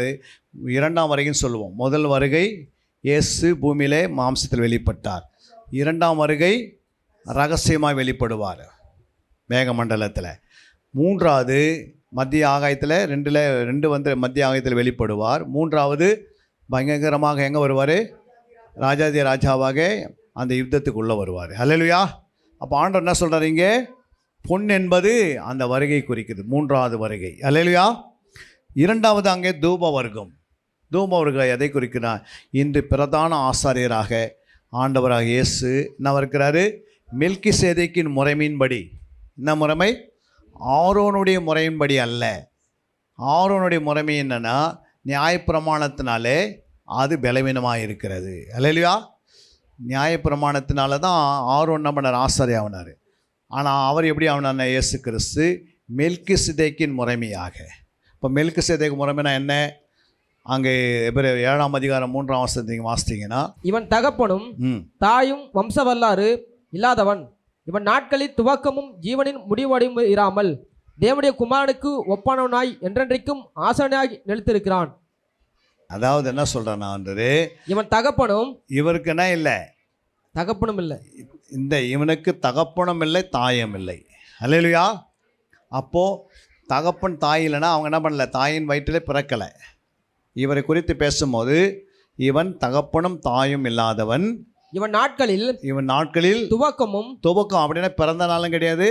2ஆம் வருகைன்னு சொல்லுவோம். முதல் வருகை இயேசு பூமியிலே மாம்சத்தில் வெளிப்பட்டார். 2ஆம் வருகை ரகசியமாக வெளிப்படுவார் மேகமண்டலத்தில். 3வது மத்திய ஆகாயத்தில் 2 வந்து மத்திய ஆகாயத்தில் வெளிப்படுவார். 3வது பயங்கரமாக எங்கே வருவார்? ராஜாதி ராஜாவாக அந்த யுத்தத்துக்குள்ளே வருவார். அல்லேலூயா. அப்போ ஆண்டவர் என்ன சொல்கிறார்? இங்கே பொன் என்பது அந்த வருகை குறிக்குது, 3வது வருகை. அல்லேலூயா. 2வது அங்கே தூப வர்க்கம் எதை குறிக்கிறார்? இன்று பிரதான ஆசாரியராக ஆண்டவராக இயேசு என்ன இருக்கிறாரு? மெல்கிசேதேக்கின் முறைமையின்படி. என்ன முறைமை? ஆரோனுடைய முறையின்படி அல்ல. ஆரோனுடைய முறைமை என்னென்னா, நியாயப்பிரமாணத்தினாலே அது பலவீனமாக இருக்கிறது. அல்லேலூயா. நியாயப்பிரமாணத்தினால தான் ஆரோன் என்ன பண்ணார்? ஆசாரியாகினார். ஆனால் அவர் எப்படி ஆகினார்னா, இயேசு கிறிஸ்து மெல்கிசேதேக்கின் முறைமையாக. இப்போ மெல்கிசேதேக்கு முறைமைனா என்ன? அங்கே 7ஆம் அதிகாரம் 3ஆம் வசனத்தை வாசித்தீங்கன்னா, இவன் தகப்பனும் தாயும் வம்ச வரலாறு இல்லாதவன், இவன் நாட்களில் துவக்கமும் ஜீவனின் முடிவடையும் இராமல் தேவனுடைய குமாரனுக்கு ஒப்பானவனாய் என்றென்றைக்கும் ஆசானாய் நிலைத்திருக்கிறான். அதாவது என்ன சொல்கிறேன்னா, இவன் தகப்பனும் இவருக்கு என்ன இல்லை? தகப்பனும் இல்லை. இவனுக்கு தகப்பனும் இல்லை, தாயும் இல்லை. அல்லேலூயா. அப்போது தகப்பன் தாய் இல்லைன்னா அவங்க என்ன பண்ணல? தாயின் வயிற்றிலே பிறக்கலை. இவரை குறித்து பேசும்போது இவன் தகப்பனும் தாயும் இல்லாதவன், இவன் நாட்களில் துவக்கம் அப்படின்னா பிறந்த நாளும் கிடையாது,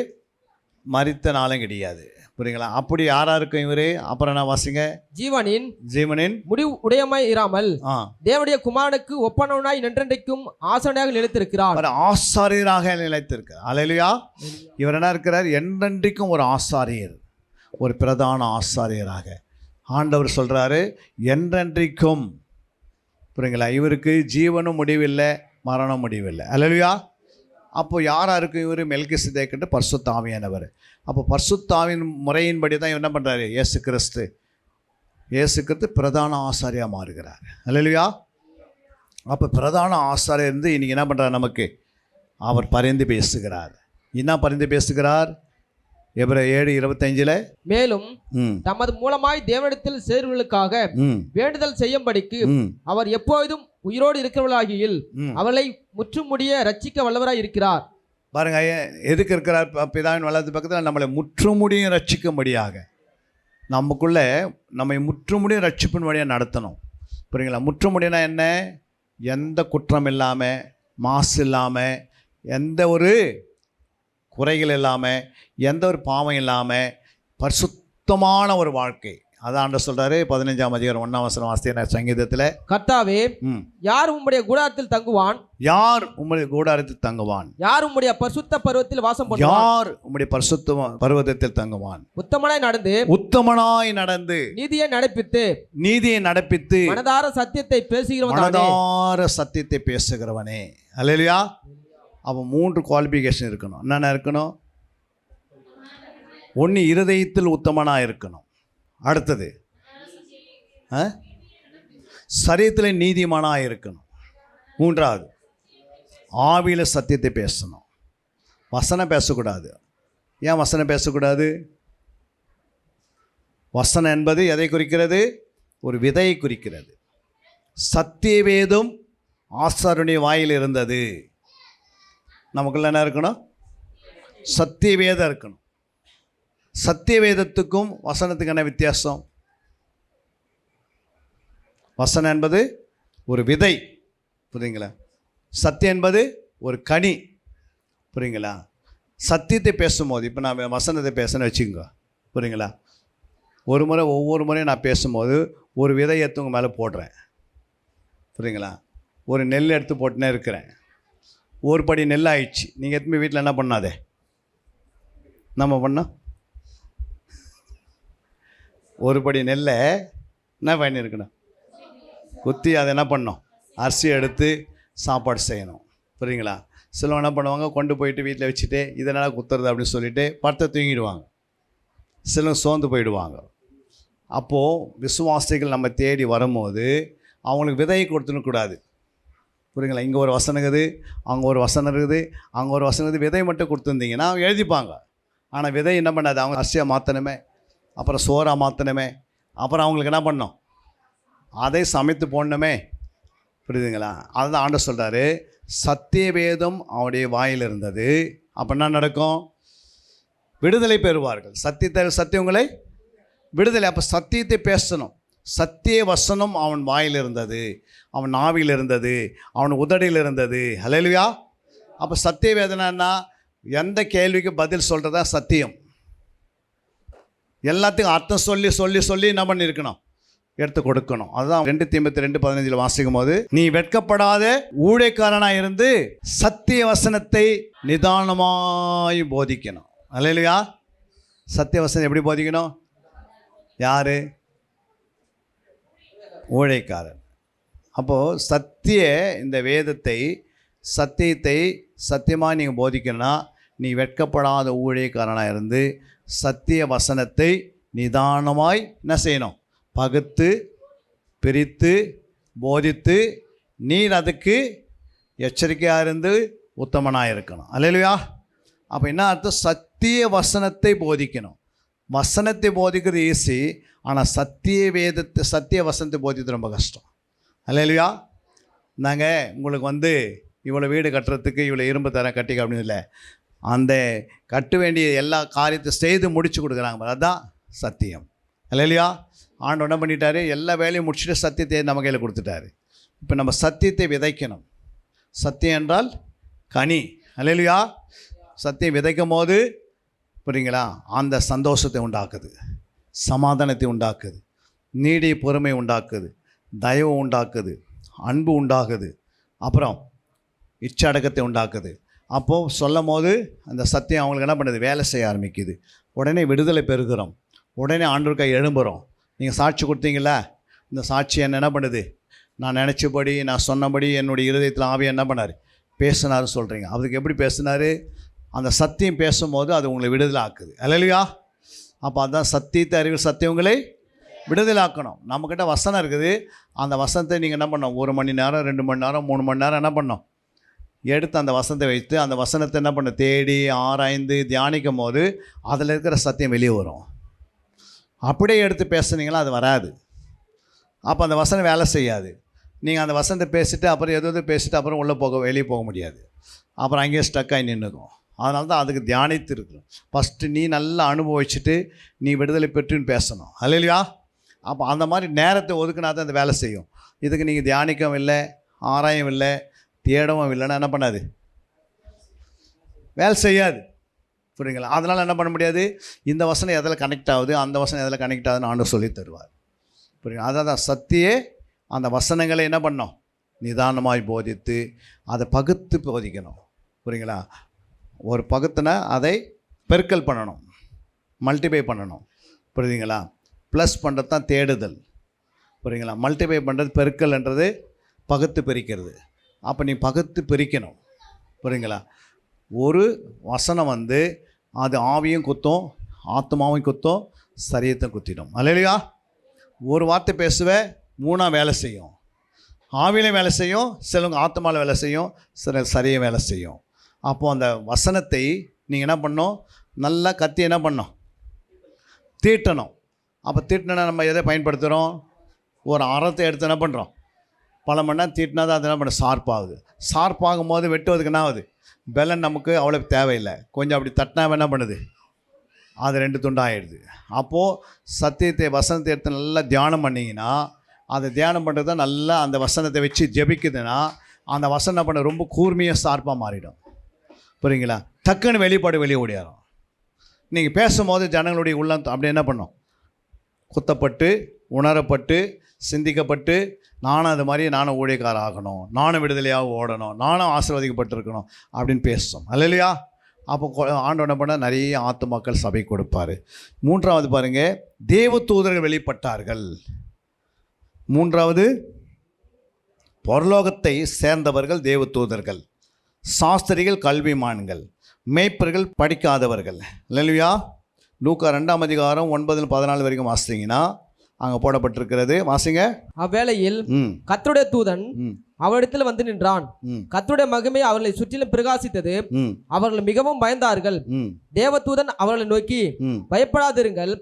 மரித்த நாளும் கிடையாது. புரியுங்களா? அப்படி யாரா இருக்கும் இவரு? அப்புறம் என்ன வாசிங்க? ஜீவனின் முடிவு உடையமாய் இராமல் தேவனுடைய குமாரனுக்கு ஒப்பனவனாய் என்றென்றைக்கும் ஆசாரியராக நிலைத்திருக்கிறார். ஆசாரியராக நிலைத்திருக்கிறார். அல்லேலூயா. இவர் என்ன இருக்கிறார்? என்றென்றைக்கும் ஒரு ஆசாரியர், ஒரு பிரதான ஆசாரியராக ஆண்டவர் சொல்றாரு, என்றென்றைக்கும். புரியுங்களா? இவருக்கு ஜீவனும் முடிவில்லை, மரணம் முடிவில்லை. அல்லேலூயா. அப்போ யாரா இருக்கும் இவர்? மெல்கிசேதேக்கு பரிசுத்த ஆவியானவர். அப்போ பரிசுத்த ஆவியின் முறையின்படி தான் என்ன பண்ணுறாரு? இயேசு கிறிஸ்து பிரதான ஆசாரியாக மாறுகிறார். அல்லேலூயா. அப்போ பிரதான ஆசாரியர் இருந்து இன்னைக்கு என்ன பண்ணுறார்? நமக்கு அவர் பரிந்து பேசுகிறார். என்ன பரிந்து பேசுகிறார்? எபிரேயர் 7:25 மேலும் தமது மூலமாய் தேவனிடத்தில் சேர்வர்களுக்காக வேண்டுதல் செய்யும்படிக்கு அவர் எப்போதும் உயிரோடு இருக்கிறவர்களாகியில் அவளை முற்றுமுடிய ரட்சிக்க வல்லவராய் இருக்கிறார். பாருங்க, எதுக்கு இருக்கிறார்? பிதாவின் வலது பக்கத்தில் நம்மளை முற்றுமுடியும் ரட்சிக்கும்படியாக, நமக்குள்ள நம்மை முற்றுமுடியும் ரட்சிப்பின் வழியாக நடத்தணும். புரியுங்களா? முற்றுமுடினா என்ன? எந்த குற்றம் இல்லாமல், மாசு இல்லாமல், எந்த ஒரு குறைகள் இல்லாமல், எந்த ஒரு பாவம் இல்லாமல் பரிசுத்தமான ஒரு வாழ்க்கை. அதான் ஆண்டவர் சொல்றாரு 15ஆம் அதிகாரம் 1ஆம் வசனம் வாசிக்கிற சங்கீதத்தில், கர்த்தாவே யார் உம்முடைய கூடாரத்தில் தங்குவான்? யார் உம்முடைய கூடாரத்தில் தங்குவான்? யார் உம்முடைய பரிசுத்த பர்வதத்தில் வாசம் பண்ணுவான்? யார் உம்முடைய பரிசுத்த பர்வதத்தில் தங்குவான்? உத்தமனாய் நடந்து நீதியை நடப்பித்து மனதார சத்தியத்தை பேசுகிறவனே. அல்லேலூயா. அப்போ 3 குவாலிஃபிகேஷன் இருக்கணும். என்னென்ன இருக்கணும்? ஒன்று, இருதயத்தில் உத்தமனாக இருக்கணும். அடுத்தது சரீரத்தில் நீதிமானாக இருக்கணும். 3வது, ஆவியில் சத்தியத்தை பேசணும். வசனம் பேசக்கூடாது. ஏன் வசனம் பேசக்கூடாது? வசனம் என்பது எதை குறிக்கிறது? ஒரு விதையை குறிக்கிறது. சத்திய வேதம் ஆசாரியனுடைய வாயில் இருந்தது. நமக்குள்ள என்ன இருக்கணும்? சத்திய வேதம் இருக்கணும். சத்திய வேதத்துக்கும் வசனத்துக்கு என்ன வித்தியாசம்? வசனம் என்பது ஒரு விதை, புரியுங்களா? சத்தியம் என்பது ஒரு கனி, புரியுங்களா? சத்தியத்தை பேசும்போது, இப்போ நான் வசனத்தை பேசணும்னு வச்சுக்கோங்க, புரியுங்களா? ஒவ்வொரு முறையும் நான் பேசும்போது ஒரு விதை எடுத்து உங்கள் மேலே போடுறேன், புரியுங்களா? ஒரு நெல் எடுத்து போட்டுனே இருக்கிறேன். ஒரு படி நெல் ஆயிடுச்சு. நீங்கள் எத்தனை வீட்டில் என்ன பண்ணாதே நம்ம பண்ணோம்? ஒரு படி நெல்லை என்ன பண்ணியிருக்கணும்? குத்தி அதை என்ன பண்ணோம்? அரிசி எடுத்து சாப்பாடு செய்யணும், புரியுங்களா? சிலவங்க என்ன பண்ணுவாங்க? கொண்டு போயிட்டு வீட்டில் வச்சுட்டு இதனால் குத்துறது அப்படின்னு சொல்லிட்டு படுத்த தூங்கிடுவாங்க. சிலவங்க சோர்ந்து போயிடுவாங்க. அப்போது விசுவாசிகள் நம்ம தேடி வரும்போது அவங்களுக்கு விதையை கொடுத்துடக்கூடாது, புரியுங்களா? இங்கே ஒரு வசனம் இருக்குது, அங்கே ஒரு வசனம் இருக்குது, அங்கே ஒரு வசனம் இருக்குது. விதை மட்டும் கொடுத்துருந்தீங்கன்னா அவங்க எழுதிப்பாங்க. ஆனால் விதை என்ன பண்ணாது? அவங்க அரிசியாக மாற்றணுமே, அப்புறம் சோறாக மாற்றணுமே, அப்புறம் அவங்களுக்கு என்ன பண்ணோம்? அதை சமைத்து போடணுமே, புரியுதுங்களா? அதுதான் ஆண்டவர் சொல்கிறாரு, சத்திய வேதம் அவனுடைய வாயில் இருந்தது. அப்போ என்ன நடக்கும்? விடுதலை பெறுவார்கள். சத்தியங்களை விடுதலை. அப்போ சத்தியத்தை பேசணும். சத்திய வசனம் அவன் வாயில் இருந்தது, அவன் நாவில் இருந்தது, அவன் உதடியில் இருந்தது. ஹல்லேலூயா. அப்போ சத்திய வேதனைன்னா எந்த கேள்விக்கு பதில் சொல்கிறதா சத்தியம். எல்லாத்துக்கும் அர்த்தம் சொல்லி சொல்லி சொல்லி என்ன பண்ணியிருக்கணும்? எடுத்து கொடுக்கணும். அதுதான் 2 தீமோத்தேயு 2:15 வாசிக்கும் போது, நீ வெட்கப்படாத ஊழியக்காரனாக இருந்து சத்திய வசனத்தை நிதானமாய் போதிக்கணும். அல்லேலூயா. சத்திய வசனம் எப்படி போதிக்கணும்? யாரு? ஊழியக்காரன். அப்போது இந்த வேதத்தை சத்தியத்தை சத்தியமாக நீங்கள் போதிக்கணும்னா நீ வெட்கப்படாத ஊழியக்காரனாக இருந்து சத்திய வசனத்தை நிதானமாய் என்ன செய்யணும்? பகுத்து பிரித்து போதித்து நீர் அதுக்கு எச்சரிக்கையாக இருந்து உத்தமனாக இருக்கணும். அல்லேலூயா. அப்போ என்ன அர்த்தம்? சத்திய வசனத்தை போதிக்கணும். வசனத்தை போதிக்கிறது ஈஸி, ஆனால் சத்திய வசனத்தை போதிக்கிறது ரொம்ப கஷ்டம். அல்லேலூயா. நாங்கள் உங்களுக்கு இவ்வளோ வீடு கட்டுறதுக்கு இவ்வளோ இரும்பு தரம் கட்டிக்க அப்படின்னு இல்லை, அந்த கட்ட வேண்டிய எல்லா காரியத்தை செய்து முடித்து கொடுக்குறாங்க. அதுதான் சத்தியம். அல்லேலூயா. ஆண்டவர் என்ன பண்ணிட்டாரு? எல்லா வேலையும் முடிச்சுட்டு சத்தியத்தை நம்ம கையில் கொடுத்துட்டாரு. இப்போ நம்ம சத்தியத்தை விதைக்கணும். சத்தியம் என்றால் கனி. அல்லேலூயா. சத்தியம் விதைக்கும் போது புரியுங்களா, அந்த சந்தோஷத்தை உண்டாக்குது, சமாதானத்தை உண்டாக்குது, நீடிய பொறுமை உண்டாக்குது, தயவு உண்டாக்குது, அன்பு உண்டாகுது, அப்புறம் இச்சடக்கத்தை உண்டாக்குது. அப்போது சொல்லும் போது அந்த சத்தியம் அவங்களுக்கு என்ன பண்ணுது, வேலை செய்ய ஆரம்பிக்குது. உடனே விடுதலை பெறுகிறோம், உடனே ஆண்டவருக்கை எழும்புகிறோம். நீங்கள் சாட்சி கொடுத்தீங்கள, இந்த சாட்சி என்ன பண்ணுது, நான் நினச்சபடி நான் சொன்னபடி என்னுடைய இருதயத்தில் ஆவியை என்ன பண்ணார், பேசினார் சொல்கிறீங்க. அதுக்கு எப்படி பேசினார், அந்த சத்தியம் பேசும்போது அது உங்களை விடுதலை ஆக்குது. அல்லேலூயா. அப்போ அதுதான் சத்தியத்தை அறிவு சத்தியங்களை விடுதலை ஆக்கணும். நம்மக்கிட்ட வசனம் இருக்குது, அந்த வசனத்தை நீங்கள் என்ன பண்ணணும், 1 மணி நேரம் 2 மணி நேரம் 3 மணி நேரம் என்ன பண்ணணும், எடுத்து அந்த வசனத்தை வைத்து அந்த வசனத்தை என்ன பண்ண தேடி ஆராய்ந்து தியானிக்கும் போது அதில் இருக்கிற சத்தியம் வெளியே வரும். அப்படியே எடுத்து பேசுனீங்களா அது வராது. அப்போ அந்த வசனம் வேலை செய்யாது. நீங்கள் அந்த வசனத்தை பேசிட்டு அப்புறம் எது பேசிட்டு அப்புறம் உள்ளே வெளியே போக முடியாது. அப்புறம் அங்கேயே ஸ்டக்காகி நின்றுக்கும். அதனால தான் அதுக்கு தியானித்து இருக்கணும். ஃபஸ்ட்டு நீ நல்லா அனுபவிச்சுட்டு நீ விடுதலை பெற்றுன்னு பேசணும். அல்லேலூயா. அப்போ அந்த மாதிரி நேரத்தை ஒதுக்குனா தான் அந்த வேலை செய்யும். இதுக்கு நீங்கள் தியானிக்கவும் இல்லை, ஆராயவும் இல்லை, தேடவும் இல்லைன்னா என்ன பண்ணாது, வேலை செய்யாது. புரியுங்களா. அதனால் என்ன பண்ண முடியாது, இந்த வசனம் எதில் கனெக்ட் ஆகுது, அந்த வசனம் எதில் கனெக்ட் ஆகுதுன்னு ஆண்டவர் சொல்லி தருவார். புரியுங்களா. அதான் சத்தியே அந்த வசனங்களை என்ன பண்ணோம், நிதானமாய் போதித்து அதை பகுத்து போதிக்கணும். புரியுங்களா. ஒரு பகுத்துனா அதை பெருக்கல் பண்ணணும், மல்டிபை பண்ணணும். புரியுதுங்களா. ப்ளஸ் பண்ணுறது தான் தேடுதல். புரியுங்களா. மல்டிபை பண்ணுறது, பெருக்கல்ன்றது பகுத்து பிரிக்கிறது. அப்போ நீ பகுத்து பிரிக்கணும். புரியுங்களா. ஒரு வசனம் அது ஆவியும் குத்தும், ஆத்மாவையும் குத்தும், சரீரத்தை குத்திடும். அல்லேலூயா. ஒரு வார்த்தை பேசுவேன், 3 வேலை செய்யும். ஆவியிலையும் வேலை செய்யும், சிலவங்க ஆத்மாவில் வேலை செய்யும், சில சரீரம் வேலை செய்யும். அப்போது அந்த வசனத்தை நீங்கள் என்ன பண்ணணும், நல்லா கத்தி என்ன பண்ணணும், தீட்டணும். அப்போ தீட்டினா நம்ம எதை பயன்படுத்துகிறோம், ஒரு அறத்தை எடுத்து என்ன பண்ணுறோம், பல மணி நேரம் தீட்டினா தான் அது என்ன பண்ண ஷார்ப்பாகுது. ஷார்ப்பாகும் போது வெட்டுவதுக்கு என்ன ஆகுது, பெலன் நமக்கு அவ்வளோ தேவையில்லை. கொஞ்சம் அப்படி தட்டினா என்ன பண்ணுது, அது 2 துண்டாகிடுது. அப்போது சத்தியத்தை வசனத்தை எடுத்து நல்லா தியானம் பண்ணிங்கன்னா, அதை தியானம் பண்ணுறது தான் நல்லா அந்த வசனத்தை வச்சு ஜெபிக்குதுன்னா அந்த வசனம் பண்ண ரொம்ப கூர்மையாக ஷார்ப்பாக மாறிடும். புரியுங்களா. டக்குன்னு வெளிப்பாடு வெளியே ஓடியாரும். நீங்கள் பேசும்போது ஜனங்களுடைய உள்ளம் அப்படி என்ன பண்ணும், குத்தப்பட்டு உணரப்பட்டு சிந்திக்கப்பட்டு நானும் அது மாதிரி நானும் ஊழியக்கார ஆகணும், நானும் விடுதலையாக ஓடணும், நானும் ஆசீர்வதிக்கப்பட்டிருக்கணும் அப்படின்னு பேசும். அல்லேலூயா. அப்போ ஆண்டவன் என்ன பண்ணால் நிறைய ஆத்துமாக்கள் சபை கொடுப்பார். 3வது பாருங்கள், தேவ தூதர்கள் வெளிப்பட்டார்கள். 3வது பரலோகத்தை சேர்ந்தவர்கள் தேவ தூதர்கள், சாஸ்திரிகள் கல்விமான்கள், மேய்ப்பர்கள் படிக்காதவர்கள். அல்லேலூயா. லூக்கா 2ஆம் அதிகாரம் 9-14 வரைக்கும் வாசித்தீங்கன்னா அங்கே போடப்பட்டிருக்கிறது. வாசிங்க. அவ்வேளையில் கர்த்தருடைய தூதன் அவரிடத்தில் வந்து நின்றான். கர்த்தருடைய மகிமை அவர்களை சுற்றிலும் பிரகாசித்தது. அவர்கள் மிகவும் பயந்தார்கள். தேவதூதன் அவர்களை நோக்கி, பயப்படாதிருங்கள்,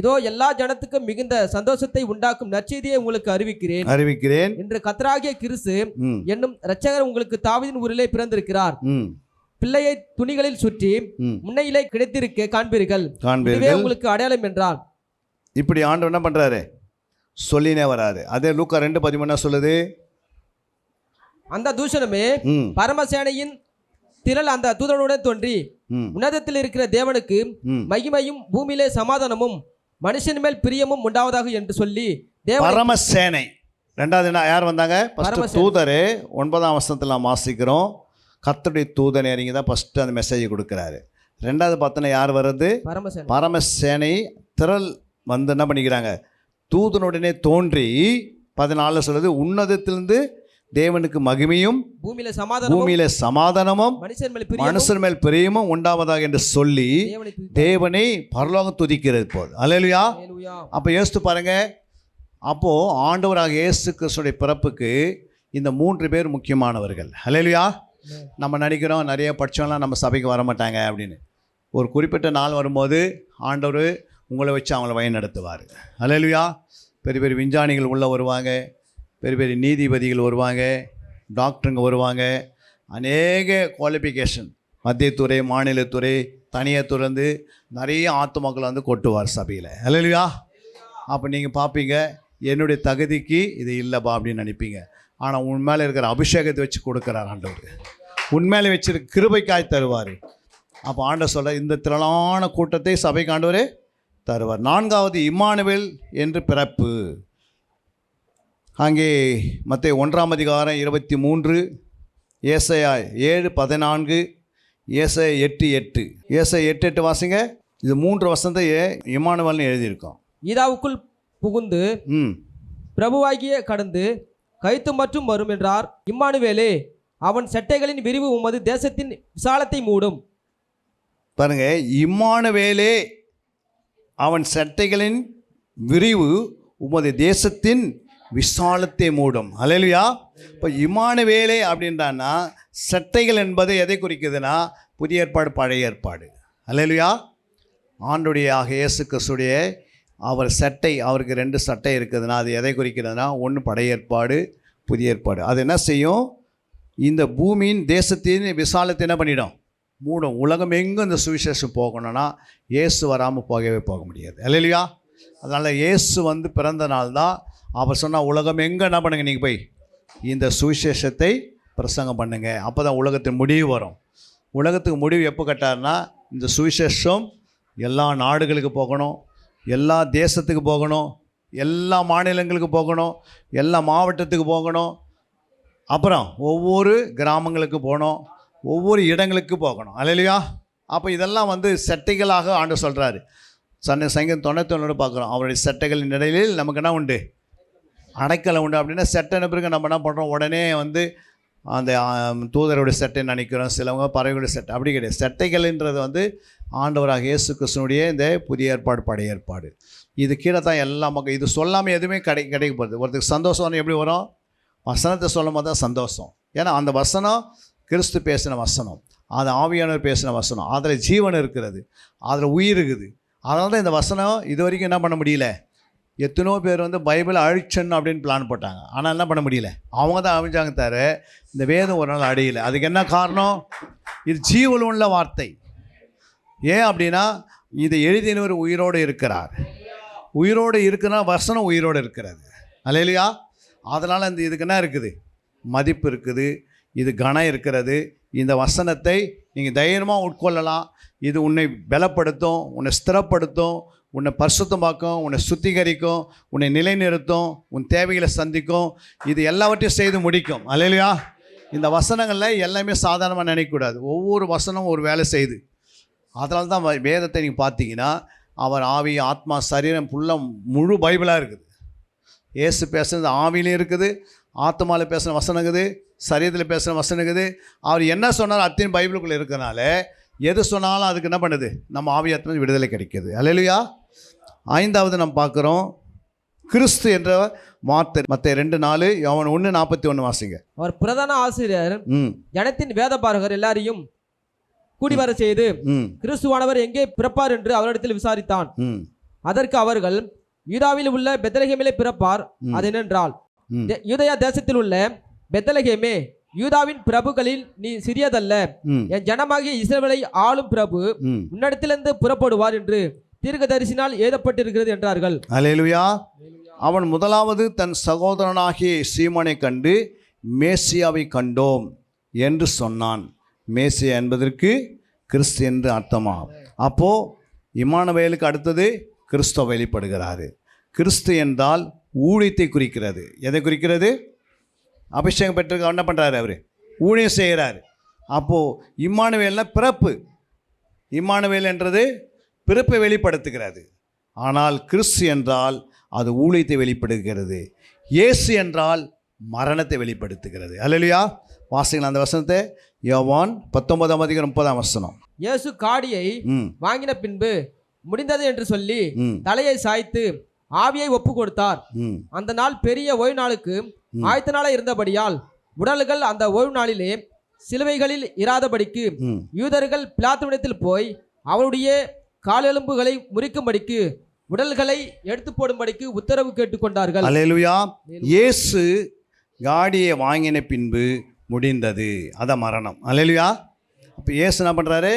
இதோ எல்லா ஜனத்துக்கும் மிகுந்த சந்தோஷத்தை உண்டாக்கும் நற்செய்தியை உங்களுக்கு அறிவிக்கிறேன் என்று கர்த்தராகிய கிறிஸ்து என்னும் இரட்சகர் உங்களுக்கு தாவீதின் ஊரிலே பிறந்திருக்கிறார். பிள்ளையை துணிகளில் சுற்றி முன்னையிலே கிடைத்திருக்க காண்பீர்கள், இதுவே உங்களுக்கு அடையாளம் என்றார். இப்படி ஆண்டவர் என்ன பண்றாரு, சொல்லினே வராரு. அதே லூக்கா 2:13 சொல்லுது, அந்த தூஷணமே பரமசேனையின் திரள் அந்த தூதனுடன் தோன்றி, உன்னதத்தில் இருக்கிற தேவனுக்கு மகிமையும் பூமியிலே சமாதானமும் மனுஷன் மேல் பிரியமும் உண்டாவதாக என்று சொல்லி பரமசேனை. 2வது யார் வந்தாங்க, தூதரு. 9ஆம் வசனத்தில் நாம் வாசிக்கிறோம், கர்த்தருடைய தூதனை இறங்கி தான் ஃபஸ்ட்டு அந்த மெசேஜ் கொடுக்குறாரு. 2வது பார்த்தோன்னா யார் வர்றது, பரமசேனை திரள் வந்து என்ன பண்ணிக்கிறாங்க, தூதனுடனே தோன்றி 14 சொல்லுது, உன்னதத்திலிருந்து தேவனுக்கு மகிமையும் பூமியில சமாதானமும் மனுஷன் மேல் பிரியமும் உண்டாவதாக என்று சொல்லி தேவனை பரலோகம் துதிக்கிறது போது. அல்லேலூயா. அப்போ யோசித்து பாருங்க. அப்போது ஆண்டவராக இயேசு கிறிஸ்துடைய பிறப்புக்கு இந்த 3 பேர் முக்கியமானவர்கள். அல்லேலூயா. நம்ம நினைக்கிறோம் நிறைய படித்தவங்களாம் நம்ம சபைக்கு வர மாட்டாங்க அப்படின்னு. ஒரு குறிப்பிட்ட நாள் வரும்போது ஆண்டவர் உங்களை வச்சு அவங்கள வழி நடத்துவார். அல்லேலூயா. பெரிய பெரிய விஞ்ஞானிகள் உள்ளே வருவாங்க, பெரிய பெரிய நீதிபதிகள் வருவாங்க, டாக்டருங்க வருவாங்க, அநேக குவாலிஃபிகேஷன் மத்தியத்துறை மாநிலத்துறை தனியாக துறந்து நிறைய ஆத்துமாக்களை வந்து கொட்டுவார் சபையில். அல்லேலூயா. அப்போ நீங்கள் பார்ப்பீங்க, என்னுடைய தகுதிக்கு இது இல்லைப்பா அப்படின்னு நினைப்பீங்க. ஆனால் உன் மேலே இருக்கிற அபிஷேகத்தை வச்சு கொடுக்குறார் ஆண்டவர். உண்மையிலே வச்சிருக்க கிருபைக்காய் தருவார். அப்போ ஆண்டவர் சொல்ல இந்த திரளான கூட்டத்தை சபைக்கு ஆண்டவரே தருவார். 4வது இம்மானுவேல் என்று பிறப்பு. அங்கே மத்தேயு 1ஆம் அதிகாரம் 23, ஏசாயா 7:14, ஏசாயா 8:8. ஏசாயா 8:8 வாசிங்க. இது 3 வசனத்தை இம்மானுவேல்னு எழுதியிருக்கோம். ஈதாவுக்குள் புகுந்து பிரபுவாகிய கடந்து கைத்து மற்றும் வரும் என்றார். இம்மானுவேலே, அவன் சட்டைகளின் விரிவு உமது தேசத்தின் விசாலத்தை மூடும். பாருங்க, இம்மானுவேலே, அவன் சட்டைகளின் விரிவு உமது தேசத்தின் விசாலத்தை மூடும். அல்லேலூயா. இப்போ இம்மானுவேலே அப்படின்றான்னா சட்டைகள் என்பது எதை குறிக்குதுன்னா புதிய ஏற்பாடு, பழைய ஏற்பாடு. அல்லேலூயா. ஆண்டுடைய இயேசு கிறிஸ்துடைய அவர் சட்டை, அவருக்கு 2 சட்டை இருக்குதுன்னா அது எதை குறிக்கிறதுனா, ஒன்று பழைய ஏற்பாடு, புதிய ஏற்பாடு. அது என்ன செய்யும்? இந்த பூமியின் தேசத்தின் விசாலத்தை என்ன பண்ணிடும்? மூடும். உலகம் எங்கும் இந்த சுவிசேஷம் போகணும்னா இயேசு வராமல் போக முடியாது. அல்லேலூயா. அதனால் இயேசு பிறந்த நாள் தான் அவர் சொன்னால் உலகம் எங்கே என்ன பண்ணுங்க, நீங்கள் போய் இந்த சுவிசேஷத்தை பிரசங்கம் பண்ணுங்க. அப்போ தான் உலகத்தின் முடிவு வரும். உலகத்துக்கு முடிவு எப்போ கட்டார்னா, இந்த சுவிசேஷம் எல்லா நாடுகளுக்கு போகணும், எல்லா தேசத்துக்கு போகணும், எல்லா மாநிலங்களுக்கு போகணும், எல்லா மாவட்டத்துக்கு போகணும், அப்புறம் ஒவ்வொரு கிராமங்களுக்கு போகணும், ஒவ்வொரு இடங்களுக்கு போகணும். அல்லேலூயா. அப்போ இதெல்லாம் சட்டைகளாக ஆண்டு சொல்கிறாரு. சங்கீதம் 91 பார்க்குறோம். அவருடைய சட்டைகளின் இடையிலில் நமக்கு என்ன உண்டு? அடைக்கலம் உண்டு. அப்படின்னா சட்டை பிறகு நம்ம என்ன பண்ணுறோம்? உடனே அந்த தூதருடைய சட்டை நினைக்கிறோம், சிலவங்க பறவைகளுடைய சட்டை. அப்படி கிடையாது. சட்டைகள்ன்றது ஆண்டவராக இயேசு கிறிஸ்துனுடைய இந்த புதிய ஏற்பாடு, பழைய ஏற்பாடு. இது கீழே தான் எல்லா மக்கள். இது சொல்லாமல் எதுவுமே கிடைக்க போகிறது. ஒருத்தருக்கு சந்தோஷம் எப்படி வரும்? வசனத்தை சொல்லும் போது தான் சந்தோஷம். ஏன்னா அந்த வசனம் கிறிஸ்து பேசின வசனம், அது ஆவியானவர் பேசின வசனம், அதில் ஜீவன் இருக்கிறது, அதில் உயிர் இருக்குது. அதனால தான் இந்த வசனம் இது வரைக்கும் என்ன பண்ண முடியல. எத்தனோ பேர் பைபிளை அழிச்சணும் அப்படின்னு பிளான் போட்டாங்க, ஆனால் என்ன பண்ண முடியல. அவங்க தான் அழிஞ்சாங்க தவிர இந்த வேதம் ஒரு நாள் அடையலை. அதுக்கு என்ன காரணம்? இது ஜீவன் உள்ள வார்த்தை. ஏன் அப்படின்னா இதை எழுதினவர் உயிரோடு இருக்கிறார். உயிரோடு இருக்குன்னா வசனம் உயிரோடு இருக்கிறது. அல்லேலூயா. அதனால் இதுக்கு என்ன இருக்குது? மதிப்பு இருக்குது, இது கனம் இருக்கிறது. இந்த வசனத்தை நீங்கள் தைரியமாக உட்கொள்ளலாம். இது உன்னை பலப்படுத்தும், உன்னை ஸ்திரப்படுத்தும், உன்னை பரிசுத்தமாக்கும், உன்னை சுத்திகரிக்கும், உன்னை நிலைநிறுத்தும், உன் தேவைகளை சந்திக்கும். இது எல்லாவற்றையும் செய்து முடிக்கும். அல்லேலூயா. இந்த வசனங்களில் எல்லாமே சாதாரணமாக நினைக்கக்கூடாது. ஒவ்வொரு வசனமும் ஒரு வேலை செய்யுது. அதனால தான் வேதத்தை நீங்கள் பார்த்தீங்கன்னா அவர் ஆவி, ஆத்மா, சரீரம் ஃபுல்லாக முழு பைபிளாக இருக்குது. இயேசு பேசுகிறது ஆவிலையும் இருக்குது, ஆத்மாவில் பேசுகிற வசனம் இருக்குது, சரீரத்தில் பேசுகிற வசனம் இருக்குது. அவர் என்ன சொன்னாலும் அத்தனை பைபிளுக்குள்ளே இருக்கிறனால எது சொன்னாலும் அதுக்கு என்ன பண்ணுது? நம்ம ஆவியாத்மா விடுதலை கிடைக்கிது. அல்லேலூயா. 5வது நம்ம பார்க்குறோம் கிறிஸ்து என்ற வார்த்தை. மத்தேயு 2:4, யோவான் 1:41 வாசிங்க. அவர் பிரதான ஆசிரியர் ஜனத்தின் வேதபாரகர் எல்லாரையும் கூடி வர செய்து கிறிஸ்துவானவர் எங்கே பிறப்பார் என்று அவரிடத்தில் விசாரித்தான். அதற்கு அவர்கள், யூதாவில் உள்ள பெத்லகேமிலே பிறப்பார். அது என்னென்றால், யூதயா தேசத்தில் உள்ள பெத்லகேமே, யூதாவின் பிரபுகளில் நீ சிறியதல்ல, என் ஜனமாகிய இஸ்ரவேலை ஆளும் பிரபு உன்னிடத்திலிருந்து புறப்படுவார் என்று தீர்க்கதரிசினால் எழுதப்பட்டிருக்கிறது என்றார்கள். அல்லேலூயா. அவன் முதலாவது தன் சகோதரனாகிய சீமோனை கண்டு மேசியாவை கண்டோம் என்று சொன்னான். மேசியா என்பதற்கு கிறிஸ்து என்று அர்த்தமா. அப்போது இம்மானுவேலுக்கு அடுத்தது கிறிஸ்துவ வெளிப்படுகிறாரு. கிறிஸ்து என்றால் ஊழியத்தை குறிக்கிறது. எதை குறிக்கிறது? அபிஷேகம் பெற்று என்ன பண்ணுறாரு? அவர் ஊழியம் செய்கிறார். அப்போது இம்மானுவேல்னா பிறப்பு. இம்மானுவேல் என்றது பிறப்பை வெளிப்படுத்துகிறது. ஆனால் கிறிஸ்து என்றால் அது ஊழியத்தை வெளிப்படுத்துகிறது. இயேசு என்றால் மரணத்தை வெளிப்படுத்துகிறது. அல்லேலூயா. வாசிக்கலாம் அந்த வசனத்தை. யோவான் 19:30. இயேசு காடியை வாங்கின பின்பு முடிந்தது என்று சொல்லி தலையை சாய்த்து ஆவியை ஒப்பு கொடுத்தார். அந்த நாள் பெரிய ஓய்வு நாளுக்கு ஆயத்த நாளாக இருந்தபடியால் உடல்கள் அந்த ஓய்வு நாளிலே சிலுவைகளில் இராதபடிக்கு யூதர்கள் பிலாத்துவிடத்தில் போய் அவருடைய காலெலும்புகளை முறிக்கும்படிக்கு உடல்களை எடுத்து போடும்படிக்கு உத்தரவு கேட்டுக்கொண்டார்கள். அல்லேலூயா. இயேசு காடியை வாங்கின பின்பு முடிந்தது, அதான் மரணம். அல்லேலூயா. அப்போ இயேசு என்ன பண்ணுறாரு?